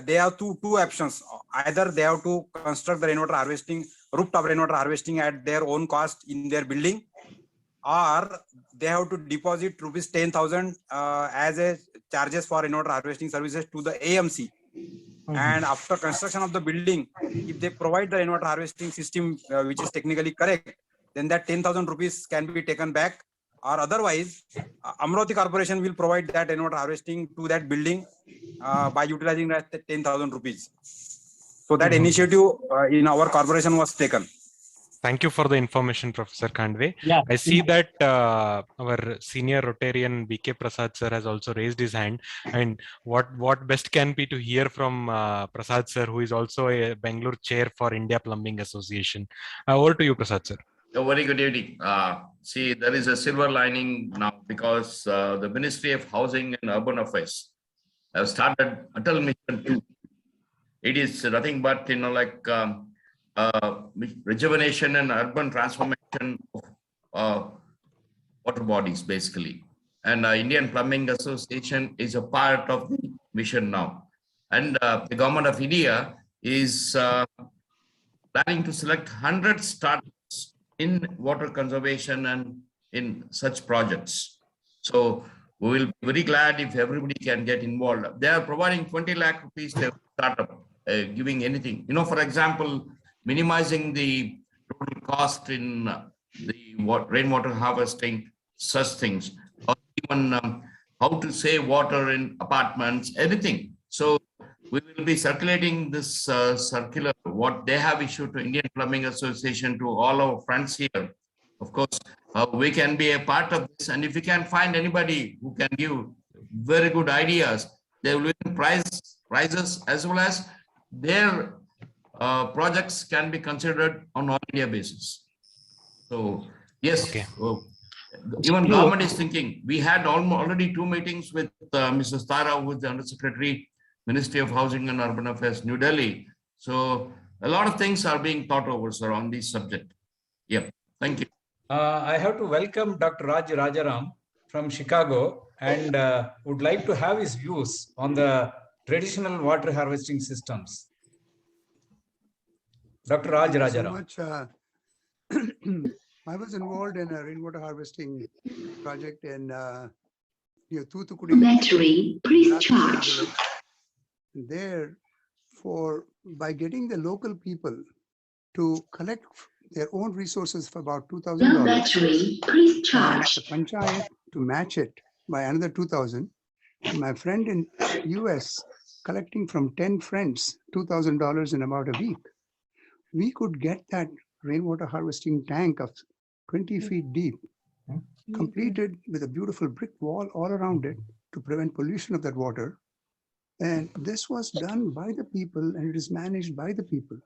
they have two options. Either they have to construct the rainwater harvesting, rooftop rainwater harvesting at their own cost in their building, or they have to deposit rupees 10,000 as a charges for rainwater harvesting services to the AMC. And after construction of the building, if they provide the rainwater harvesting system which is technically correct, then that 10,000 rupees can be taken back, or otherwise Amravati Corporation will provide that rainwater harvesting to that building by utilizing that 10,000 rupees. So that initiative in our corporation was taken. Thank you for the information, Professor Khandwe. Yeah. I see that our senior Rotarian BK Prasad sir has also raised his hand. And what best can be to hear from Prasad sir, who is also a Bangalore chair for India Plumbing Association. Over to you, Prasad sir. A very good evening. See, there is a silver lining now because the Ministry of Housing and Urban Affairs have started Atal Mission 2. It is nothing but, rejuvenation and urban transformation of water bodies, basically. And Indian Plumbing Association is a part of the mission now. And the government of India is planning to select 100 startups in water conservation and in such projects. So we will be very glad if everybody can get involved. They are providing 20 lakh rupees to every startup, giving anything. You know, for example, minimizing the total cost in the rainwater harvesting, such things, or even how to save water in apartments, anything. So we will be circulating this circular, what they have issued to Indian Plumbing Association, to all our friends here. Of course, we can be a part of this, and if we can find anybody who can give very good ideas, they will win prizes, as well as their projects can be considered on all India basis. So yes, Okay. even government is thinking. We had already 2 meetings with Mrs. Tara, who is the Undersecretary, Ministry of Housing and Urban Affairs, New Delhi. So a lot of things are being thought over, sir, on this subject. Yeah, thank you. I have to welcome Dr. Raj Rajaram from Chicago, and would like to have his views on the traditional water harvesting systems. Dr. Raj Thank you so Rajaram. much. I was involved in a rainwater harvesting project in near Thoothukudi. Battery, please charge. There, by getting the local people to collect their own resources for about $2,000. Battery, please charge. The panchayat to match it by another 2,000. My friend in US collecting from 10 friends $2,000 in about a week. We could get that rainwater harvesting tank of 20 feet deep, completed with a beautiful brick wall all around it to prevent pollution of that water. And this was done by the people, and it is managed by the people.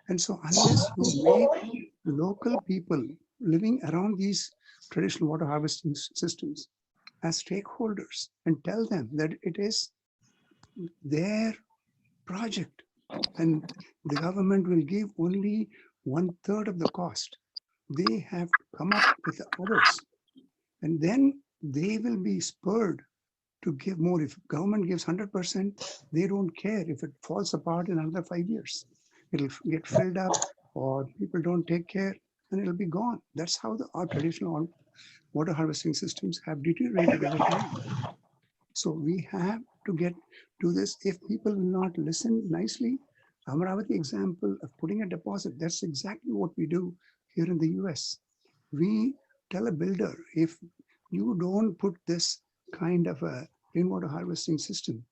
And so unless you make local people living around these traditional water harvesting systems as stakeholders and tell them that it is their project and the government will give only 1/3 of the cost, they have to come up with the others. And then they will be spurred to give more. If government gives 100%, they don't care if it falls apart in another 5 years. It'll get filled up, or people don't take care, and it'll be gone. That's how our traditional water harvesting systems have deteriorated over time. So we have to get to this. If people will not listen nicely, Amravati example of putting a deposit, that's exactly what we do here in the US. We tell a builder, if you don't put this kind of a rainwater harvesting system,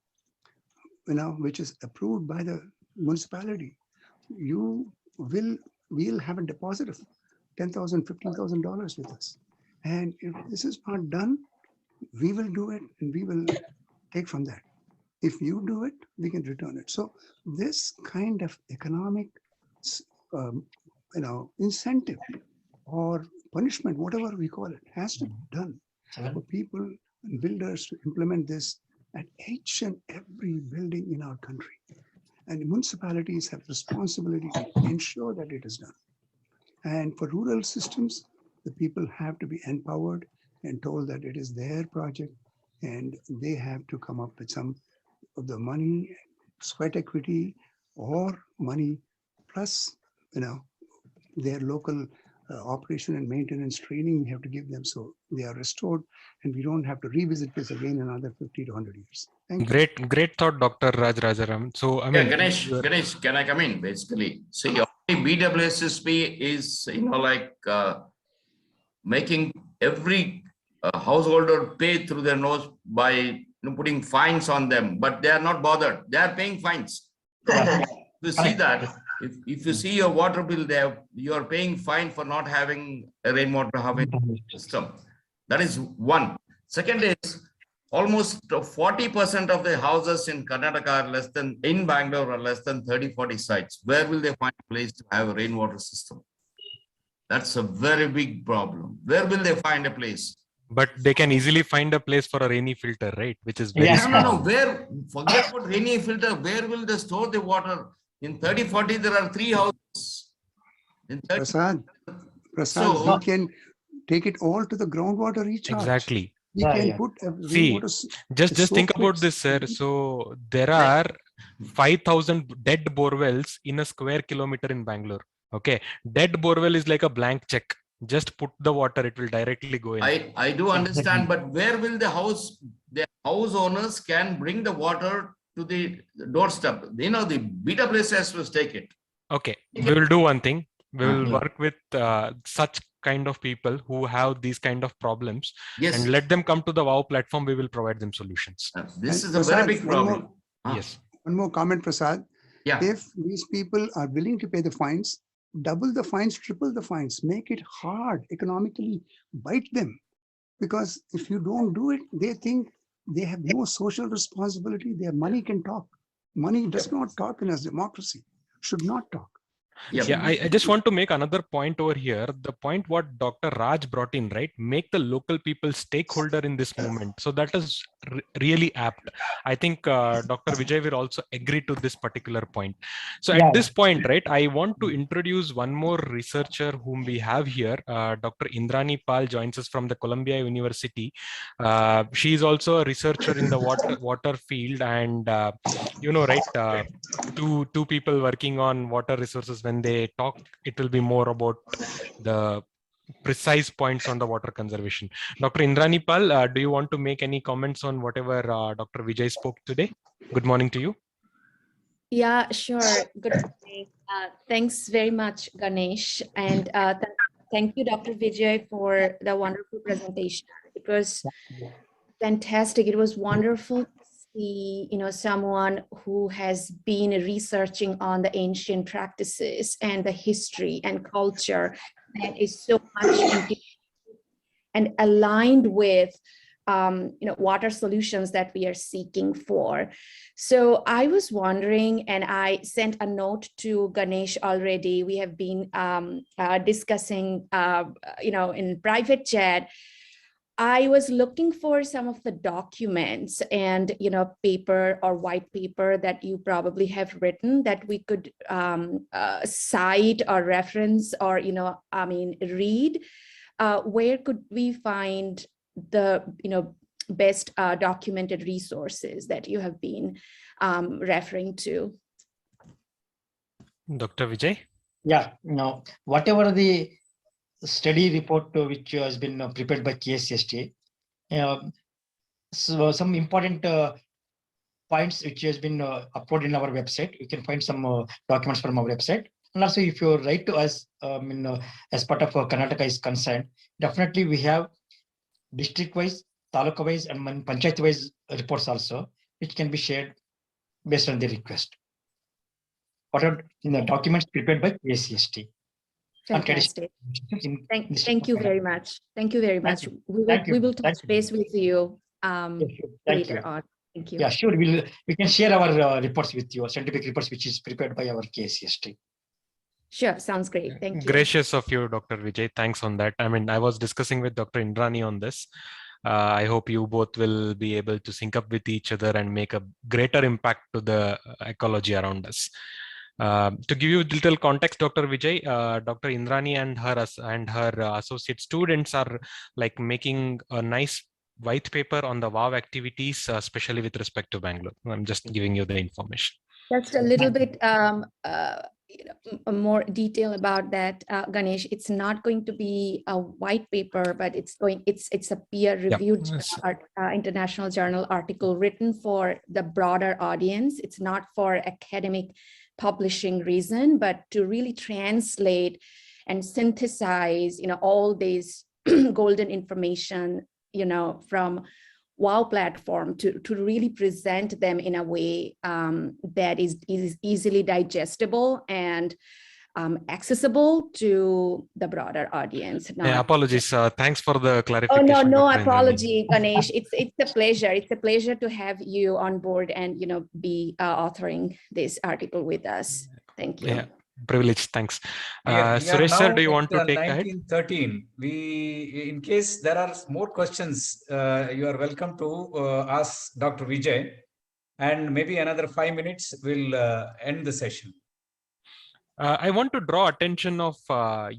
which is approved by the municipality, we'll have a deposit of $10,000, $15,000 with us. And if this is not done, we will do it and we will take from that. If you do it, we can return it. So this kind of economic, incentive or punishment, whatever we call it, has to be done for people and builders to implement this at each and every building in our country. And municipalities have responsibility to ensure that it is done. And for rural systems, the people have to be empowered and told that it is their project and they have to come up with some of the money, sweat equity, or money plus, their local operation and maintenance training we have to give them so they are restored and we don't have to revisit this again in another 50 to 100 years. Thank you. Great thought, Dr. Raj Rajaram. So, I mean, Ganesh, can I come in? Basically, see, BWSSP is, making every householder pay through their nose by putting fines on them, but they are not bothered. They are paying fines. You see that if you see your water bill there, you are paying fine for not having a rainwater harvesting system. That is one. Second is almost 40% of the houses in Karnataka are in Bangalore are less than 30-40 sites. Where will they find a place to have a rainwater system? That's a very big problem. Where will they find a place? But they can easily find a place for a rainy filter, right? Which is very No. small. Where, forget about rainy filter. Where will they store the water? In 30-40, there are 3 houses. In 30, Prasad, So- we can take it all to the groundwater recharge. Exactly. We Yeah, can yeah. put See, rainwater. Just so think quick. about this, sir. So there are 5,000 dead borewells in a square kilometer in Bangalore. Okay, dead borewell is like a blank check. Just put the water; it will directly go in. I do understand, but where will the house owners can bring the water to the doorstep? You know, the BWS has to take it. Okay, we will do one thing. We will Yeah. work with such kind of people who have these kind of problems Yes, and let them come to the WOW platform. We will provide them solutions. this And is a very Prasad, big one more- problem. Yes. One more comment, Prasad. Yeah. If these people are willing to pay the fines, double the fines, triple the fines, make it hard economically, bite them. Because if you don't do it, they think they have no social responsibility. Their money can talk. Money does not talk in a democracy, should not talk. Yep. Yeah, I just want to make another point over here. The point what Dr. Raj brought in, right? Make the local people stakeholder in this movement. So that is really apt. I think Dr. Vijay will also agree to this particular point. So Yeah. at this point, right, I want to introduce one more researcher whom we have here. Dr. Indrani Pal joins us from the Columbia University. She is also a researcher in the water field, and you know, right? Two people working on water resources, when they talk, it will be more about the precise points on the water conservation. Dr. Indrani Pal, do you want to make any comments on whatever Dr. Vijay spoke today? Good morning to you. Yeah, sure. Good morning. Thanks very much, Ganesh. And thank you, Dr. Vijay, for the wonderful presentation. It was fantastic. It was wonderful to see, someone who has been researching on the ancient practices and the history and culture that is so much and aligned with water solutions that we are seeking for. So I was wondering, and I sent a note to Ganesh already. We have been discussing, in private chat. I was looking for some of the documents and, paper or white paper that you probably have written that we could cite or reference or, read. Where could we find the, best documented resources that you have been referring to? Dr. Vijay? Yeah, whatever the study report which has been prepared by KSST, so some important points which has been uploaded in our website. You can find some documents from our website. And also, if you write to us, as part of Karnataka is concerned, definitely we have district-wise, taluka-wise, and panchayat-wise reports also, which can be shared based on the request. What are documents prepared by KSST? Fantastic. Thank you very much. Thank you very much. We will touch base with you later on. Thank you. Yeah, sure. We can share our reports with you, scientific reports which is prepared by our KSST. Sure, sounds great. Thank you. Gracious of you, Dr. Vijay. Thanks on that. I mean, I was discussing with Dr. Indrani on this. I hope you both will be able to sync up with each other and make a greater impact to the ecology around us. To give you a little context, Dr. Vijay, Dr. Indrani and her associate students are like making a nice white paper on the WOW activities, especially with respect to Bangalore. I'm just giving you the information. Just a little bit more detail about that, Ganesh. It's not going to be a white paper, but it's a peer-reviewed international journal article written for the broader audience. It's not for academic publishing reason, but to really translate and synthesize, all these golden information, from WOW platform to really present them in a way that is easily digestible and accessible to the broader audience. Apologies. Thanks for the clarification. Oh, no Dr. apology, Ganesh. It's a pleasure. It's a pleasure to have you on board and be authoring this article with us. Thank you. Yeah, privilege. Thanks. We are Suresh now sir, do you at, want to take ahead? 1913. In case there are more questions, you are welcome to ask Dr. Vijay, and maybe another 5 minutes will end the session. I want to draw attention of our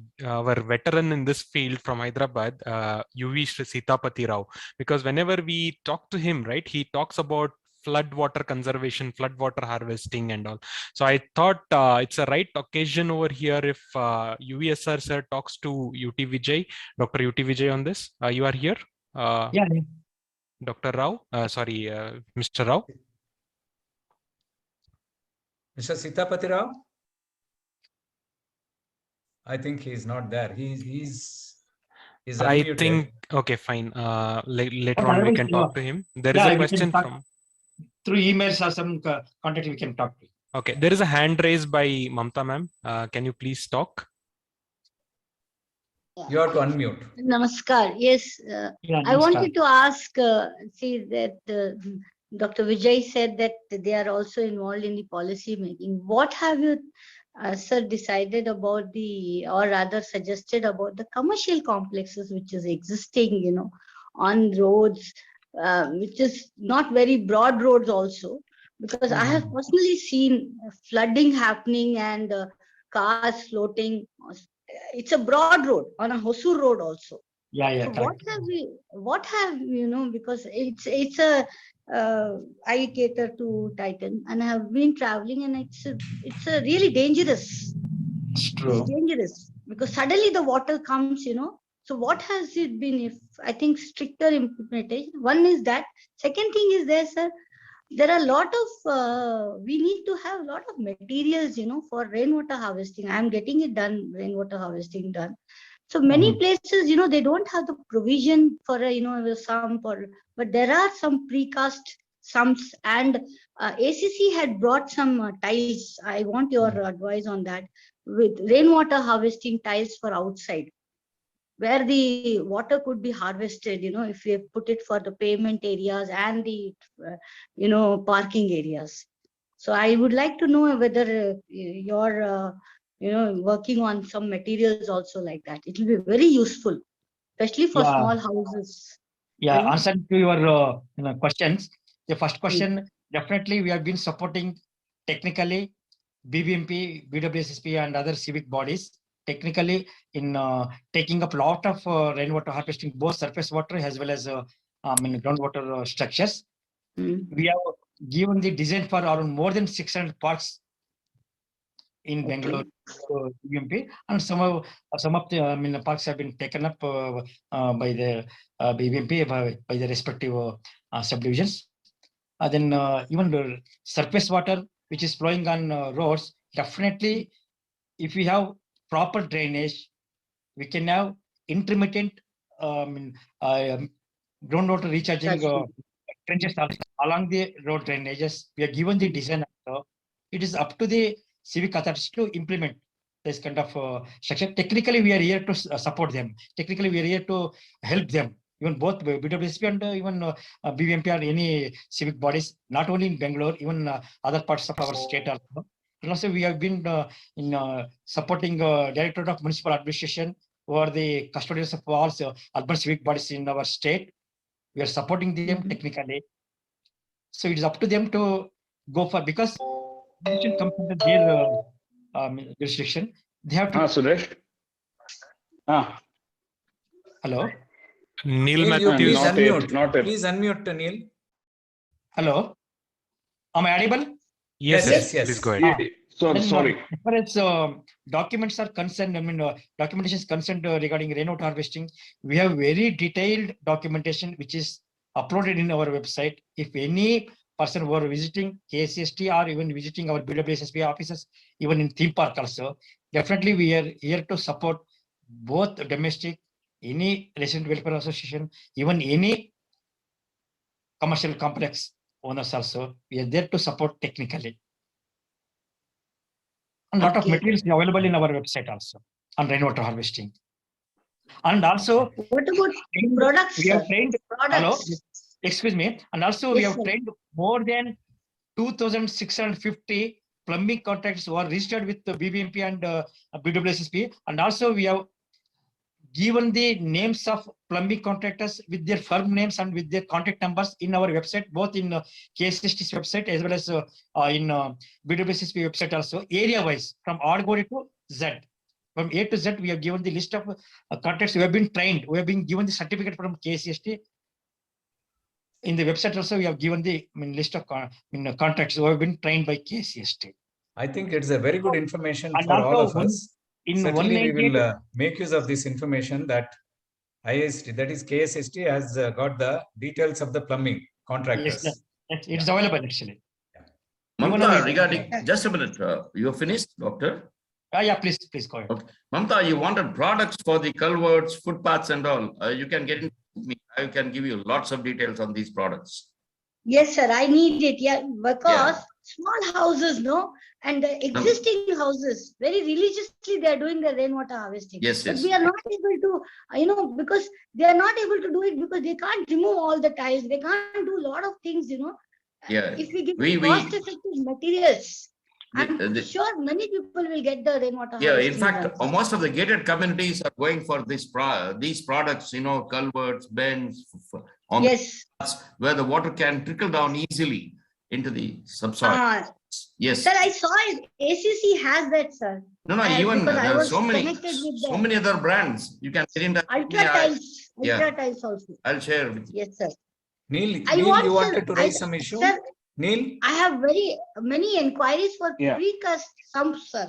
veteran in this field from Hyderabad, UV Sitapati Rao, because whenever we talk to him, right, he talks about flood water conservation, flood water harvesting and all. So I thought it's a right occasion over here if UVSR sir talks to UT Vijay, Dr. UT Vijay on this. You are here? Yeah. Dr. Rao, Mr. Rao. Mr. Sitapati Rao? I think he's not there. He's I unmuted. think, okay, fine. Later But on we otherwise, can talk to him. There is yeah, a we can question talk from, through emails or some contact we can talk to. okay, there is a hand raised by Mamta ma'am. Can you please talk? You have to unmute. Namaskar. Yes, Yeah, I namaskar. wanted to ask, see that Dr. Vijay said that they are also involved in the policy making. What have you, sir, decided about or rather suggested about the commercial complexes which is existing, on roads, which is not very broad roads also, because I have personally seen flooding happening and cars floating. It's a broad road on a Hosur road also. Yeah, So correct. what have because it's a I cater to Titan and I have been traveling and it's a really dangerous. It's It's true. dangerous because suddenly the water comes. So what has it been? If I think stricter implementation. One is that. Second thing is there, sir. There are a lot of we need to have a lot of materials, for rainwater harvesting. I'm getting it done, rainwater harvesting done. So many places, they don't have the provision for a sump but there are some precast sumps and ACC had brought some tiles. I want your advice on that, with rainwater harvesting tiles for outside, where the water could be harvested, if we put it for the pavement areas and the, parking areas. So I would like to know whether you're, working on some materials also like that. It will be very useful, especially for Yeah. small houses. Yeah, answer to your questions. The first question, definitely we have been supporting technically BBMP, BWSSP and other civic bodies technically in taking up a lot of rainwater harvesting, both surface water as well as groundwater structures. We have given the design for around more than 600 parks in Bangalore, BBMP, and some of the parks have been taken up by the BBMP by the respective subdivisions. Then even the surface water which is flowing on roads, definitely if we have proper drainage, we can have intermittent groundwater recharging trenches along the road drainages. We are given the design. It is up to the civic authorities to implement this kind of structure. Technically, we are here to support them. Technically, we are here to help them. Even both BWSP and even BBMP or any civic bodies, not only in Bangalore, even other parts of our state also. And also, we have been supporting Directorate of Municipal Administration or the custodians of all urban civic bodies in our state. We are supporting them technically. So it is up to them to go for, because it comes under their jurisdiction. They have to. Suresh. Hello. Neil You Matthews. please Not unmute. yet, not yet. Please unmute, Neil. Hello. Am I audible? Yes. Please go ahead. Sorry. As far as documents are concerned, documentation is concerned regarding rainwater harvesting, we have very detailed documentation which is uploaded in our website. If any person who are visiting KCST or even visiting our BWSSP offices, even in theme park also, definitely we are here to support both domestic, any resident welfare association, even any commercial complex owners also. We are there to support technically. And a lot of materials are available in our website also on rainwater harvesting. And also, what about products? We have trained. Products. Hello, excuse me. And also, we Yes, have trained more than 2,650 plumbing contractors who are registered with the BBMP and BWSSP. And also, we have given the names of plumbing contractors with their firm names and with their contact numbers in our website, both in KSST's website as well as in BWSSP website also, area-wise, from Adgori to Z. From A to Z, we have given the list of contractors who have been trained, who have been given the certificate from KSST. In the website also, we have given the list of contracts who have been trained by KSST. I think it's a very good information And for all also of us. in Certainly, we 198 will make use of this information that IST, that is KSST, has got the details of the plumbing contractors. Yes, it's available actually. Mamta, regarding, just a minute, you're finished, doctor? Yeah, please go ahead. Okay. Mamta, you wanted products for the culverts, footpaths and all. You can get in with me. I can give you lots of details on these products. Yes, sir, I need it. Yeah, because small houses, no, and the existing houses, very religiously, they are doing the rainwater harvesting. Yes, But yes. we are not able to, because they are not able to do it because they can't remove all the tiles. They can't do a lot of things, Yeah. If we give them cost-effective materials, I'm sure many people will get the rainwater Yeah, harvesting. in fact, most of the gated communities are going for these products, culverts, bends, on where the water can trickle down easily into the subsoil. Yes. Sir, I saw it. ACC has that, sir. No, even there are so many other brands. You can get in touch. Ultra tiles also. I'll share with you. Yes, sir. Neil, you wanted to raise some issue? Sir, Neil? I have very many inquiries for precast sumps, sir.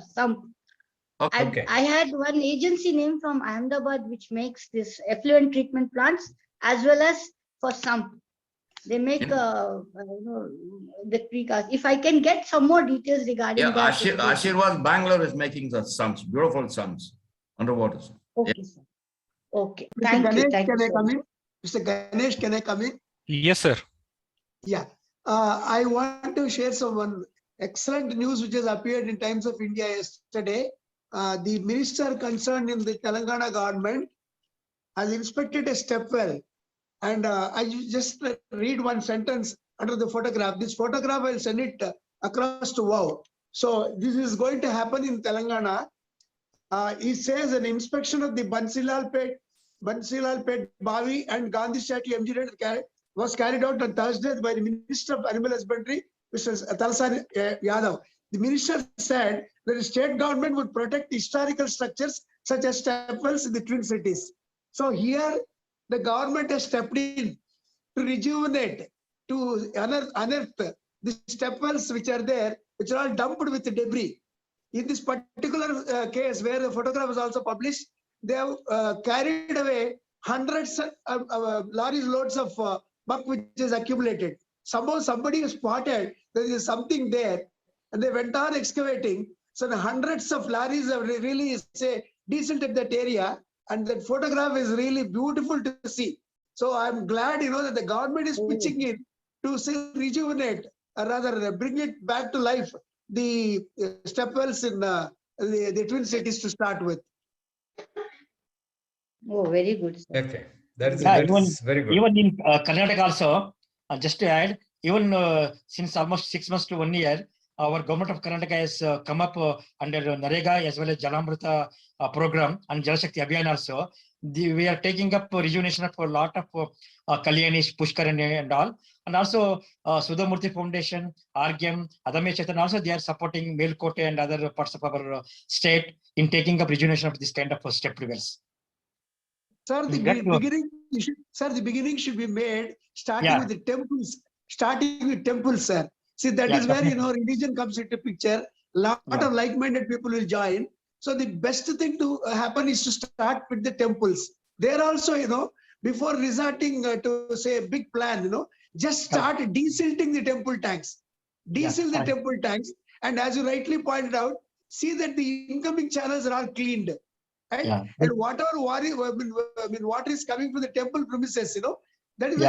Okay. I had one agency name from Ahmedabad which makes this effluent treatment plants as well as for sump. They make the precast. If I can get some more details regarding that. Ashirwad Bangalore is making the sumps, beautiful sumps, underwater. Okay, sir. Okay. Thank you. Thank you. Can I come in? Mr. Ganesh, can I come in? Yes, sir. Yeah. I want to share some excellent news which has appeared in Times of India yesterday. The minister concerned in the Telangana government has inspected a step well. And I just read one sentence under the photograph. This photograph, I'll send it across to WOW. So this is going to happen in Telangana. He says an inspection of the Bansilalpet, Bavi and Gandhi Statue MG was carried out on Thursday by the Minister of Animal Husbandry, Mr. Talsar Yadav. The minister said that the state government would protect historical structures such as step wells in the Twin Cities. So here, the government has stepped in to rejuvenate, to unearth the step wells which are there, which are all dumped with debris. In this particular case, where the photograph was also published, they have carried away hundreds of lorries loads of muck which is accumulated. Somehow somebody spotted there is something there, and they went on excavating. So the hundreds of lorries have really desilted that area. And that photograph is really beautiful to see. So I'm glad, that the government is pitching in to rejuvenate, or rather bring it back to life, the step wells in the Twin Cities to start with. Oh, very good. Sir. Okay, that's very good. Even in Karnataka also, just to add, even since almost 6 months to 1 year, our government of Karnataka has come up under Narega as well as Jalamrita program and Jal Shakti Abhiyan also. We are taking up rejuvenation of a lot of Kalyanish, Pushkar and all. And also Sudhamurthy Foundation, RGM, Adamya Chetan also, they are supporting Melkote and other parts of our state in taking up rejuvenation of this kind of stepped wells. Sir, the beginning should be made starting with the temples. Starting with temples, sir. See, that is where, religion comes into picture. Lot of like-minded people will join. So the best thing to happen is to start with the temples. There also, before resorting to say a big plan, just start desilting the temple tanks. Desil the temple tanks. And as you rightly pointed out, see that the incoming channels are all cleaned. Right? Yeah. And whatever water is coming from the temple premises, that is,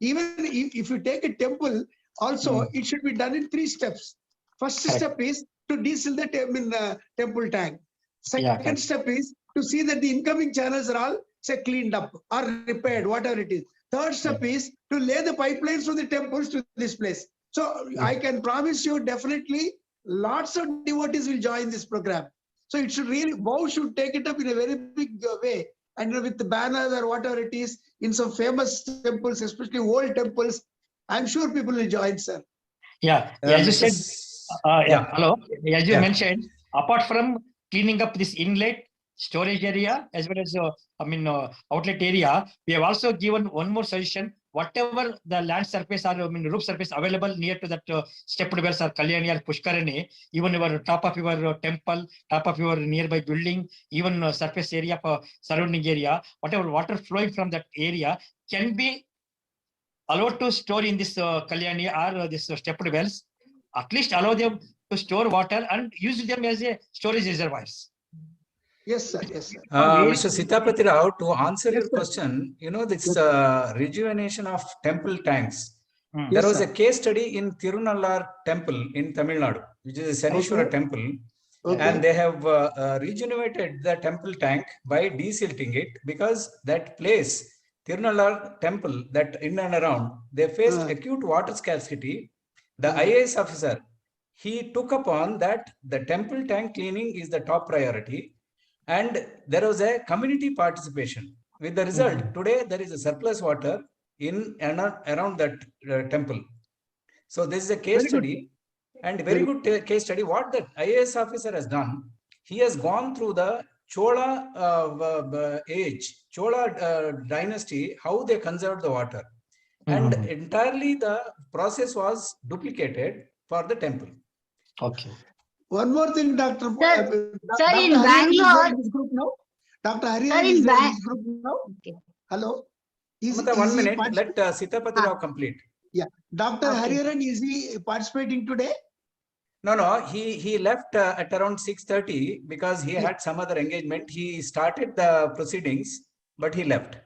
even if you take a temple, also it should be done in 3 steps. First step is to desil the temple tank. Second step is to see that the incoming channels are all cleaned up or repaired, whatever it is. Third step is to lay the pipelines from the temples to this place. So I can promise you definitely lots of devotees will join this program. So it should really, WOW should take it up in a very big way and with the banners or whatever it is in some famous temples, especially old temples, I'm sure people will join, sir. Yeah, as you said, Yeah. hello, as you Yeah. mentioned, apart from cleaning up this inlet, storage area, as well as, outlet area, we have also given one more suggestion. Whatever the land surface or roof surface available near to that stepped wells or Kalyani or Pushkarani, even your top of your temple, top of your nearby building, even surface area for surrounding area, whatever water flowing from that area can be allowed to store in this Kalyani or this stepped wells. At least allow them to store water and use them as a storage reservoirs. Yes, sir. Yes, sir. Mr. Sitapati Rao, to answer your Yes, sir. question, this rejuvenation of temple tanks. Mm. There Yes, was sir. a case study in Tirunallar temple in Tamil Nadu, which is a Sanishwara Okay. temple. Okay. And they have rejuvenated the temple tank by desilting it, because that place, Tirunallar temple, that in and around, they faced acute water scarcity. The IAS officer, he took upon that the temple tank cleaning is the top priority. And there was a community participation. With the result, today there is a surplus water in and around that temple. So this is a case study, and very good case study. What the IAS officer has done, he has gone through the Chola age, Chola dynasty, how they conserved the water. And entirely the process was duplicated for the temple. Okay. One more thing, Dr. Sir, Dr. in Hariharan is there Bangalore- in this group now? Dr. Sir, Hariharan in is there in Bang- this group now? Okay. Hello? Mamata, 1 he minute, particip- let Sitapati Rao complete. Yeah. Dr. Okay. Hariharan, is he participating today? No, he left at around 6:30 because he had some other engagement. He started the proceedings, but he left.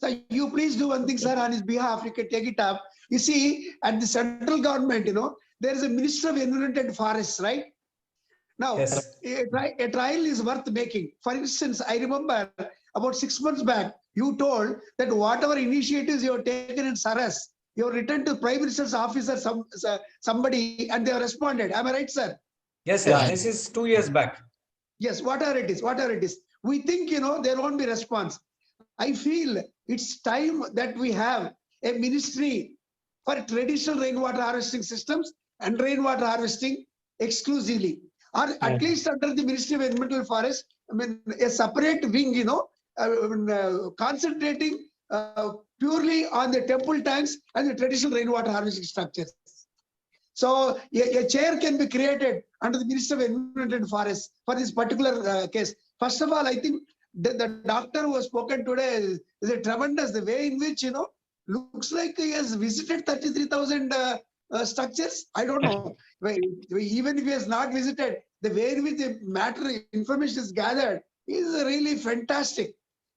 So you please do one thing, sir, on his behalf, you can take it up. You see, at the central government, there is a Minister of Environment and Forests, right? Now, Yes. a trial is worth making. For instance, I remember about 6 months back, you told that whatever initiatives you have taken in Saras, you have written to Prime Minister's office or somebody, and they have responded. Am I right, sir? Yes, sir. This is 2 years back. Yes, whatever it is. We think, there won't be response. I feel it's time that we have a ministry for traditional rainwater harvesting systems and rainwater harvesting exclusively, or at least under the Ministry of Environmental Forest, a separate wing, concentrating purely on the temple tanks and the traditional rainwater harvesting structures. So a chair can be created under the Ministry of Environment and Forest for this particular case. First of all, I think the doctor who has spoken today is a tremendous, the way in which, looks like he has visited 33,000 structures. I don't know. Even if he has not visited, the way in which the matter information is gathered is really fantastic.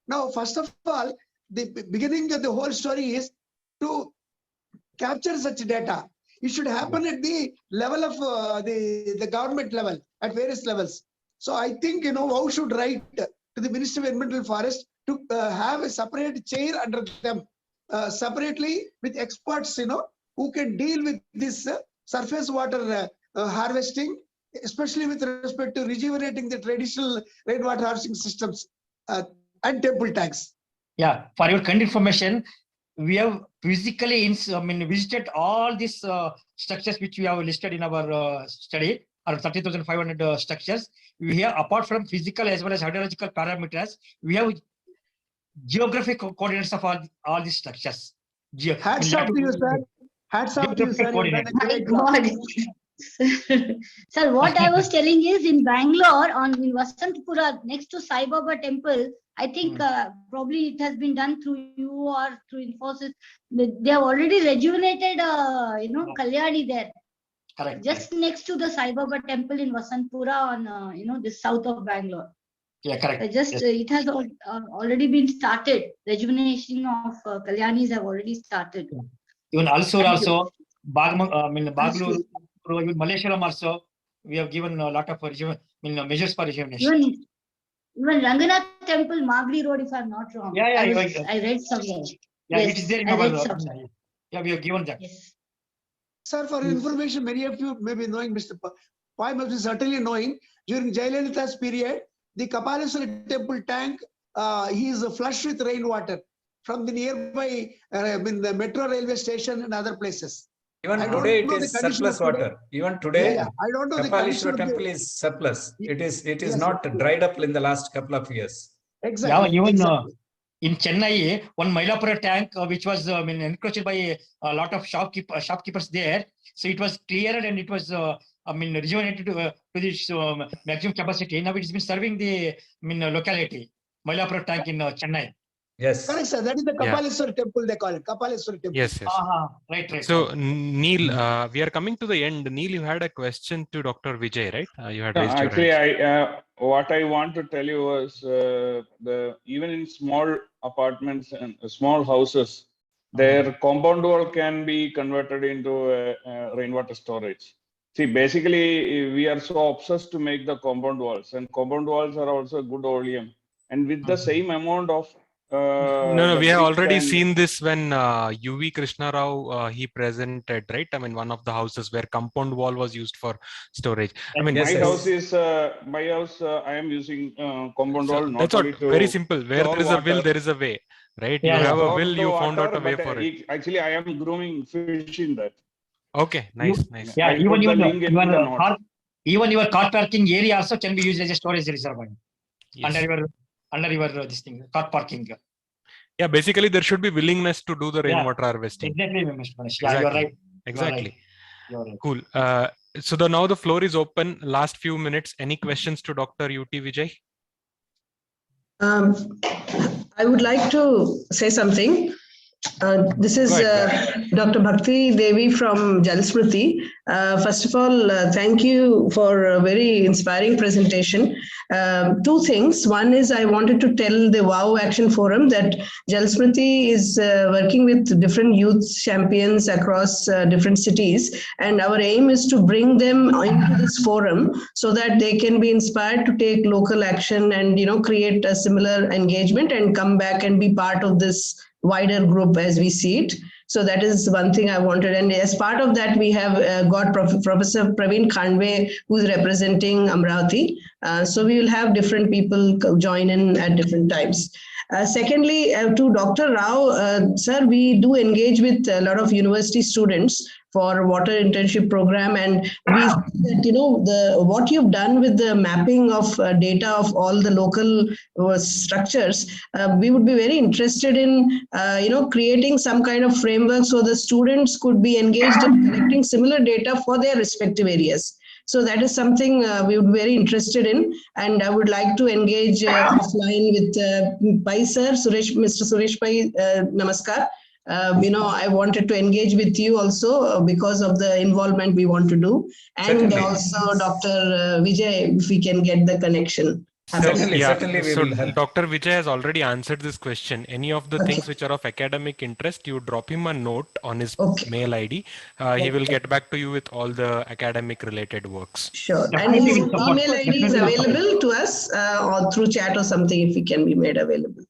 Now, first of all, the beginning of the whole story is to capture such data. It should happen at the level of the government level, at various levels. So I think, how should write to the Ministry of Environmental Forest to have a separate chair under them, separately with experts, who can deal with this surface water harvesting, especially with respect to rejuvenating the traditional rainwater harvesting systems and temple tanks. Yeah, for your kind information, we have physically visited all these structures which we have listed in our study, or 30,500 structures. We have, apart from physical as well as hydrological parameters, we have geographic coordinates of all these structures. Hats off to you, sir. Hats off to you, sir. You've done a My great job. God. Sir, what I was telling is in Bangalore, in Vasantpura, next to Sai Baba temple, I think probably it has been done through you or through Infosys. They have already rejuvenated, Kalyani there. Correct. Just next to the Sai Baba temple in Vasantpura on, the south of Bangalore. Yeah, correct. It has already been started. Rejuvenation of Kalyanis have already started. Even Alsur Thank you. also, Bangalore, even Malaysia also, we have given a lot of measures for rejuvenation. Even Ranganath Temple, Magli Road, if I'm not wrong. Yeah, I read somewhere. Yeah, Yes, it is there in I read our. somewhere. Yeah, we have given that. Yes. Sir, for information, many of you may be knowing, Mr. Pai must be certainly knowing, during Jayalalitha's period, the Kapaleswara temple tank he is flush with rainwater from the nearby the metro railway station and other places. Even I don't today it know the is condition surplus of today. water. Even today, I don't know the condition Kapalishwar of the, temple is surplus. It is Yes, not dried up in the last couple of years. exactly. Even exactly. in Chennai, one Mailapura tank, which was encroached by a lot of shopkeepers there. So it was cleared and it was, rejuvenated to this maximum capacity. Now it has been serving the locality, Mailapura tank in Chennai. Yes. Correct, sir. That is the Yeah. Kapaleshwar temple, they call it. Kapaleshwar temple. Yes, yes. Right. So, Neil, we are coming to the end. Neil, you had a question to Dr. Vijay, right? You had No, raised your actually, hand. what I want to tell you was even in small apartments and small houses, their compound wall can be converted into rainwater storage. See, basically, we are so obsessed to make the compound walls, and compound walls are also good oleum. And with the same amount of No, the we have brick already and- seen this when UV Krishna Rao he presented, right? I mean, one of the houses where compound wall was used for storage. I mean, my house is I am using compound wall not that's only what to very simple. Where store there is a will, water. there is a way, right? Yeah, you have a Store will, the you found out water, a way but for it. actually I am grooming fish in that. Okay, nice. Yeah, I put the link in the notes. Even your car parking area also can be used as a storage reservoir. Yes. Under your this thing, car parking. Yeah, basically there should be willingness to do the rainwater harvesting. Exactly, Mr. Manish. Exactly. You're right. Exactly. You're right. Cool. So now the floor is open. Last few minutes. Any questions to Dr. UT Vijay? I would like to say something. This is Dr. Bhakti Devi from Jalsmriti. First of all, thank you for a very inspiring presentation. Two things. One is I wanted to tell the WOW Action Forum that Jalsmriti is working with different youth champions across different cities. And our aim is to bring them into this forum so that they can be inspired to take local action and, create a similar engagement and come back and be part of this wider group as we see it. So that is one thing I wanted. And as part of that, we have got Professor Praveen Khandwe, who is representing Amravati. So we will have different people join in at different times. Secondly, to Dr. Rao, sir, we do engage with a lot of university students for water internship program, and we see that what you've done with the mapping of data of all the local structures, we would be very interested in creating some kind of framework so the students could be engaged in collecting similar data for their respective areas. So that is something we would be very interested in, and I would like to engage offline with Pai sir, Mr. Suresh Pai, namaskar. I wanted to engage with you also because of the involvement we want to do, and Certainly. also Dr. Vijay, if we can get the connection. Certainly, Yeah. certainly we So will help. Dr. Vijay has already answered this question. Any of the things which are of academic interest, you drop him a note on his mail ID. He will get back to you with all the academic related works. Sure. And his email ID is available to us or through chat or something if it can be made available.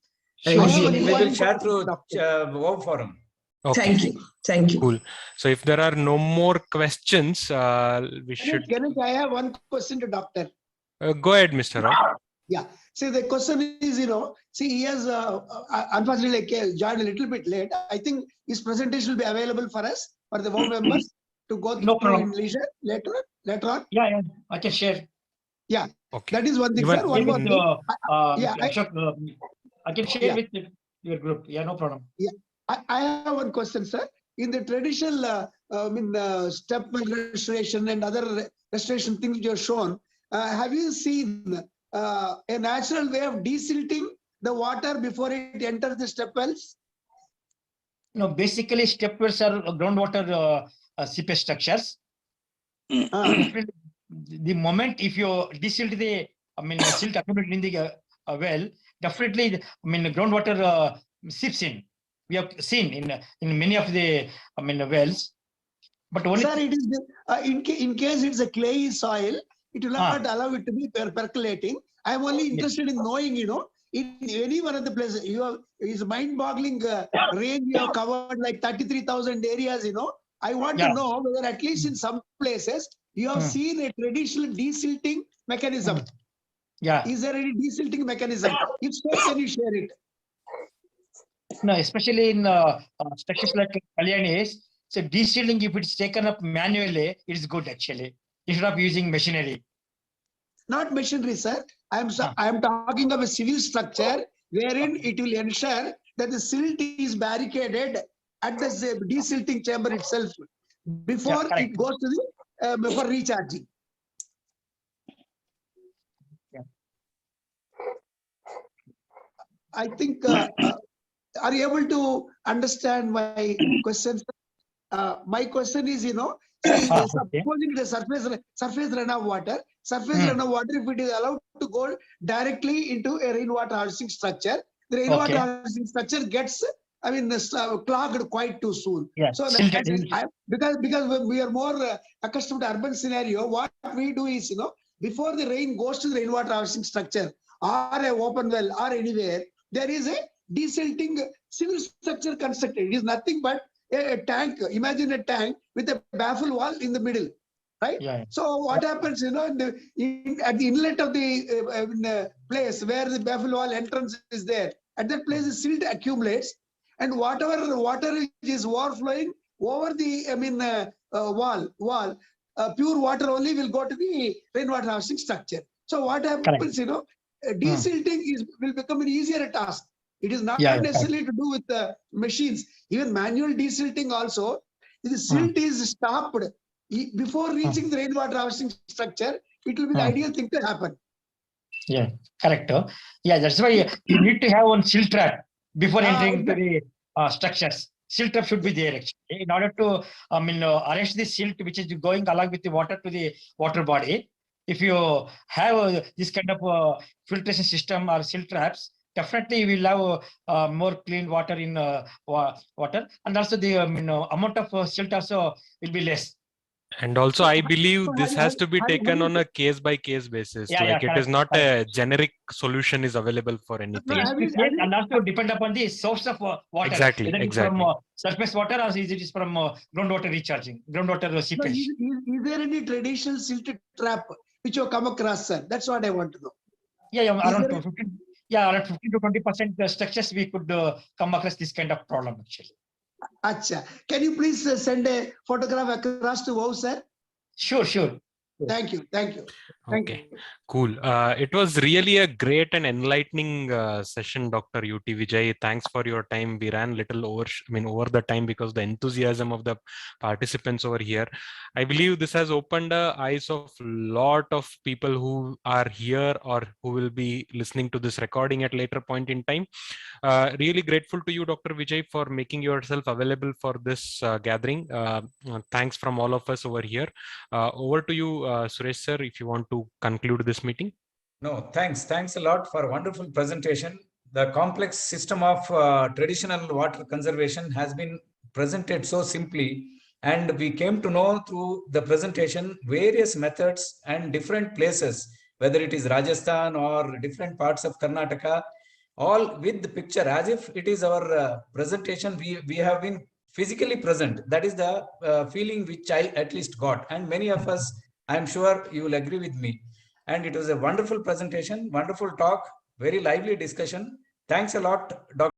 Sure. We will chat through WOW forum. Okay. Thank you. Thank you. Cool. So if there are no more questions, we should. Ganesh, I have one question to doctor. Go ahead, Mr. Rao. Yeah. See, the question is, he has unfortunately joined a little bit late. I think his presentation will be available for us, for the WOW members, to go through in leisure later on. Yeah, I can share. Yeah. Okay. That is one thing, sir. One more thing. I can share with your group. Yeah, no problem. Yeah. I have one question, sir. In the traditional, step restoration and other restoration things you have shown, have you seen a natural way of desilting the water before it enters the step wells? No, basically step wells are groundwater seepage structures. The moment if you desilt the, silt accumulated in the well, definitely, the groundwater seeps in. We have seen in many of the, wells. But only sir, it is in case it's a clayey soil, it will not allow it to be percolating. I am only interested in knowing, in any one of the places, is mind-boggling range you have covered like 33,000 areas, I want to know whether at least in some places you have seen a traditional desilting mechanism. Yeah. Is there any desilting mechanism? If so, can you share it? No, especially in structures like Kalyani's, so desilting, if it's taken up manually, it is good actually, instead of using machinery. Not machinery, sir. I am talking of a civil structure wherein it will ensure that the silt is barricaded at the desilting chamber itself before it goes to the before recharging. Yeah. I think. Are you able to understand my question? My question is, see, supposing the surface runoff water, if it is allowed to go directly into a rainwater harvesting structure, the rainwater harvesting structure gets, clogged quite too soon. Yeah. So because we are more accustomed to urban scenario, what we do is, before the rain goes to the rainwater harvesting structure or a open well or anywhere, there is a desilting civil structure constructed. It is nothing but a tank. Imagine a tank with a baffle wall in the middle, right? Yeah. So what happens, at the inlet of the place where the baffle wall entrance is there, at that place the silt accumulates, and whatever water is overflowing over the wall, pure water only will go to the rainwater harvesting structure. So what happens, desilting will become an easier task. It is not necessarily to do with the machines. Even manual desilting also, if the silt is stopped before reaching the rainwater harvesting structure, it will be the ideal thing to happen. Yeah, correct. Yeah, that's why you need to have one silt trap before entering to the structures. Silt trap should be there actually in order to arrest the silt which is going along with the water to the water body. If you have this kind of filtration system or silt traps, definitely you will have more clean water in water, and also the amount of silt also will be less. And also, I believe this has to be taken on a case-by-case basis. Like it is not a generic solution is available for anything. And also depend upon the source of water. Exactly. Whether it's from surface water or is it from groundwater recharging, groundwater seepage. Is there any traditional silt trap which you come across, sir? That's what I want to know. Yeah, around 15 to 20% structures we could come across this kind of problem actually. Acha. Can you please send a photograph across to WOW, sir? Sure. Thank you. Okay, cool. It was really a great and enlightening session, Dr. UT Vijay. Thanks for your time. We ran little over the time because the enthusiasm of the participants over here. I believe this has opened the eyes of a lot of people who are here or who will be listening to this recording at later point in time. Really grateful to you, Dr. Vijay, for making yourself available for this gathering. Thanks from all of us over here. Over to you, Suresh sir, if you want to conclude this meeting. No, thanks. Thanks a lot for a wonderful presentation. The complex system of traditional water conservation has been presented so simply, and we came to know through the presentation various methods and different places, whether it is Rajasthan or different parts of Karnataka, all with the picture as if it is our presentation. We have been physically present. That is the feeling which I at least got, and many of us, I am sure you will agree with me. And it was a wonderful presentation, wonderful talk, very lively discussion. Thanks a lot, Dr.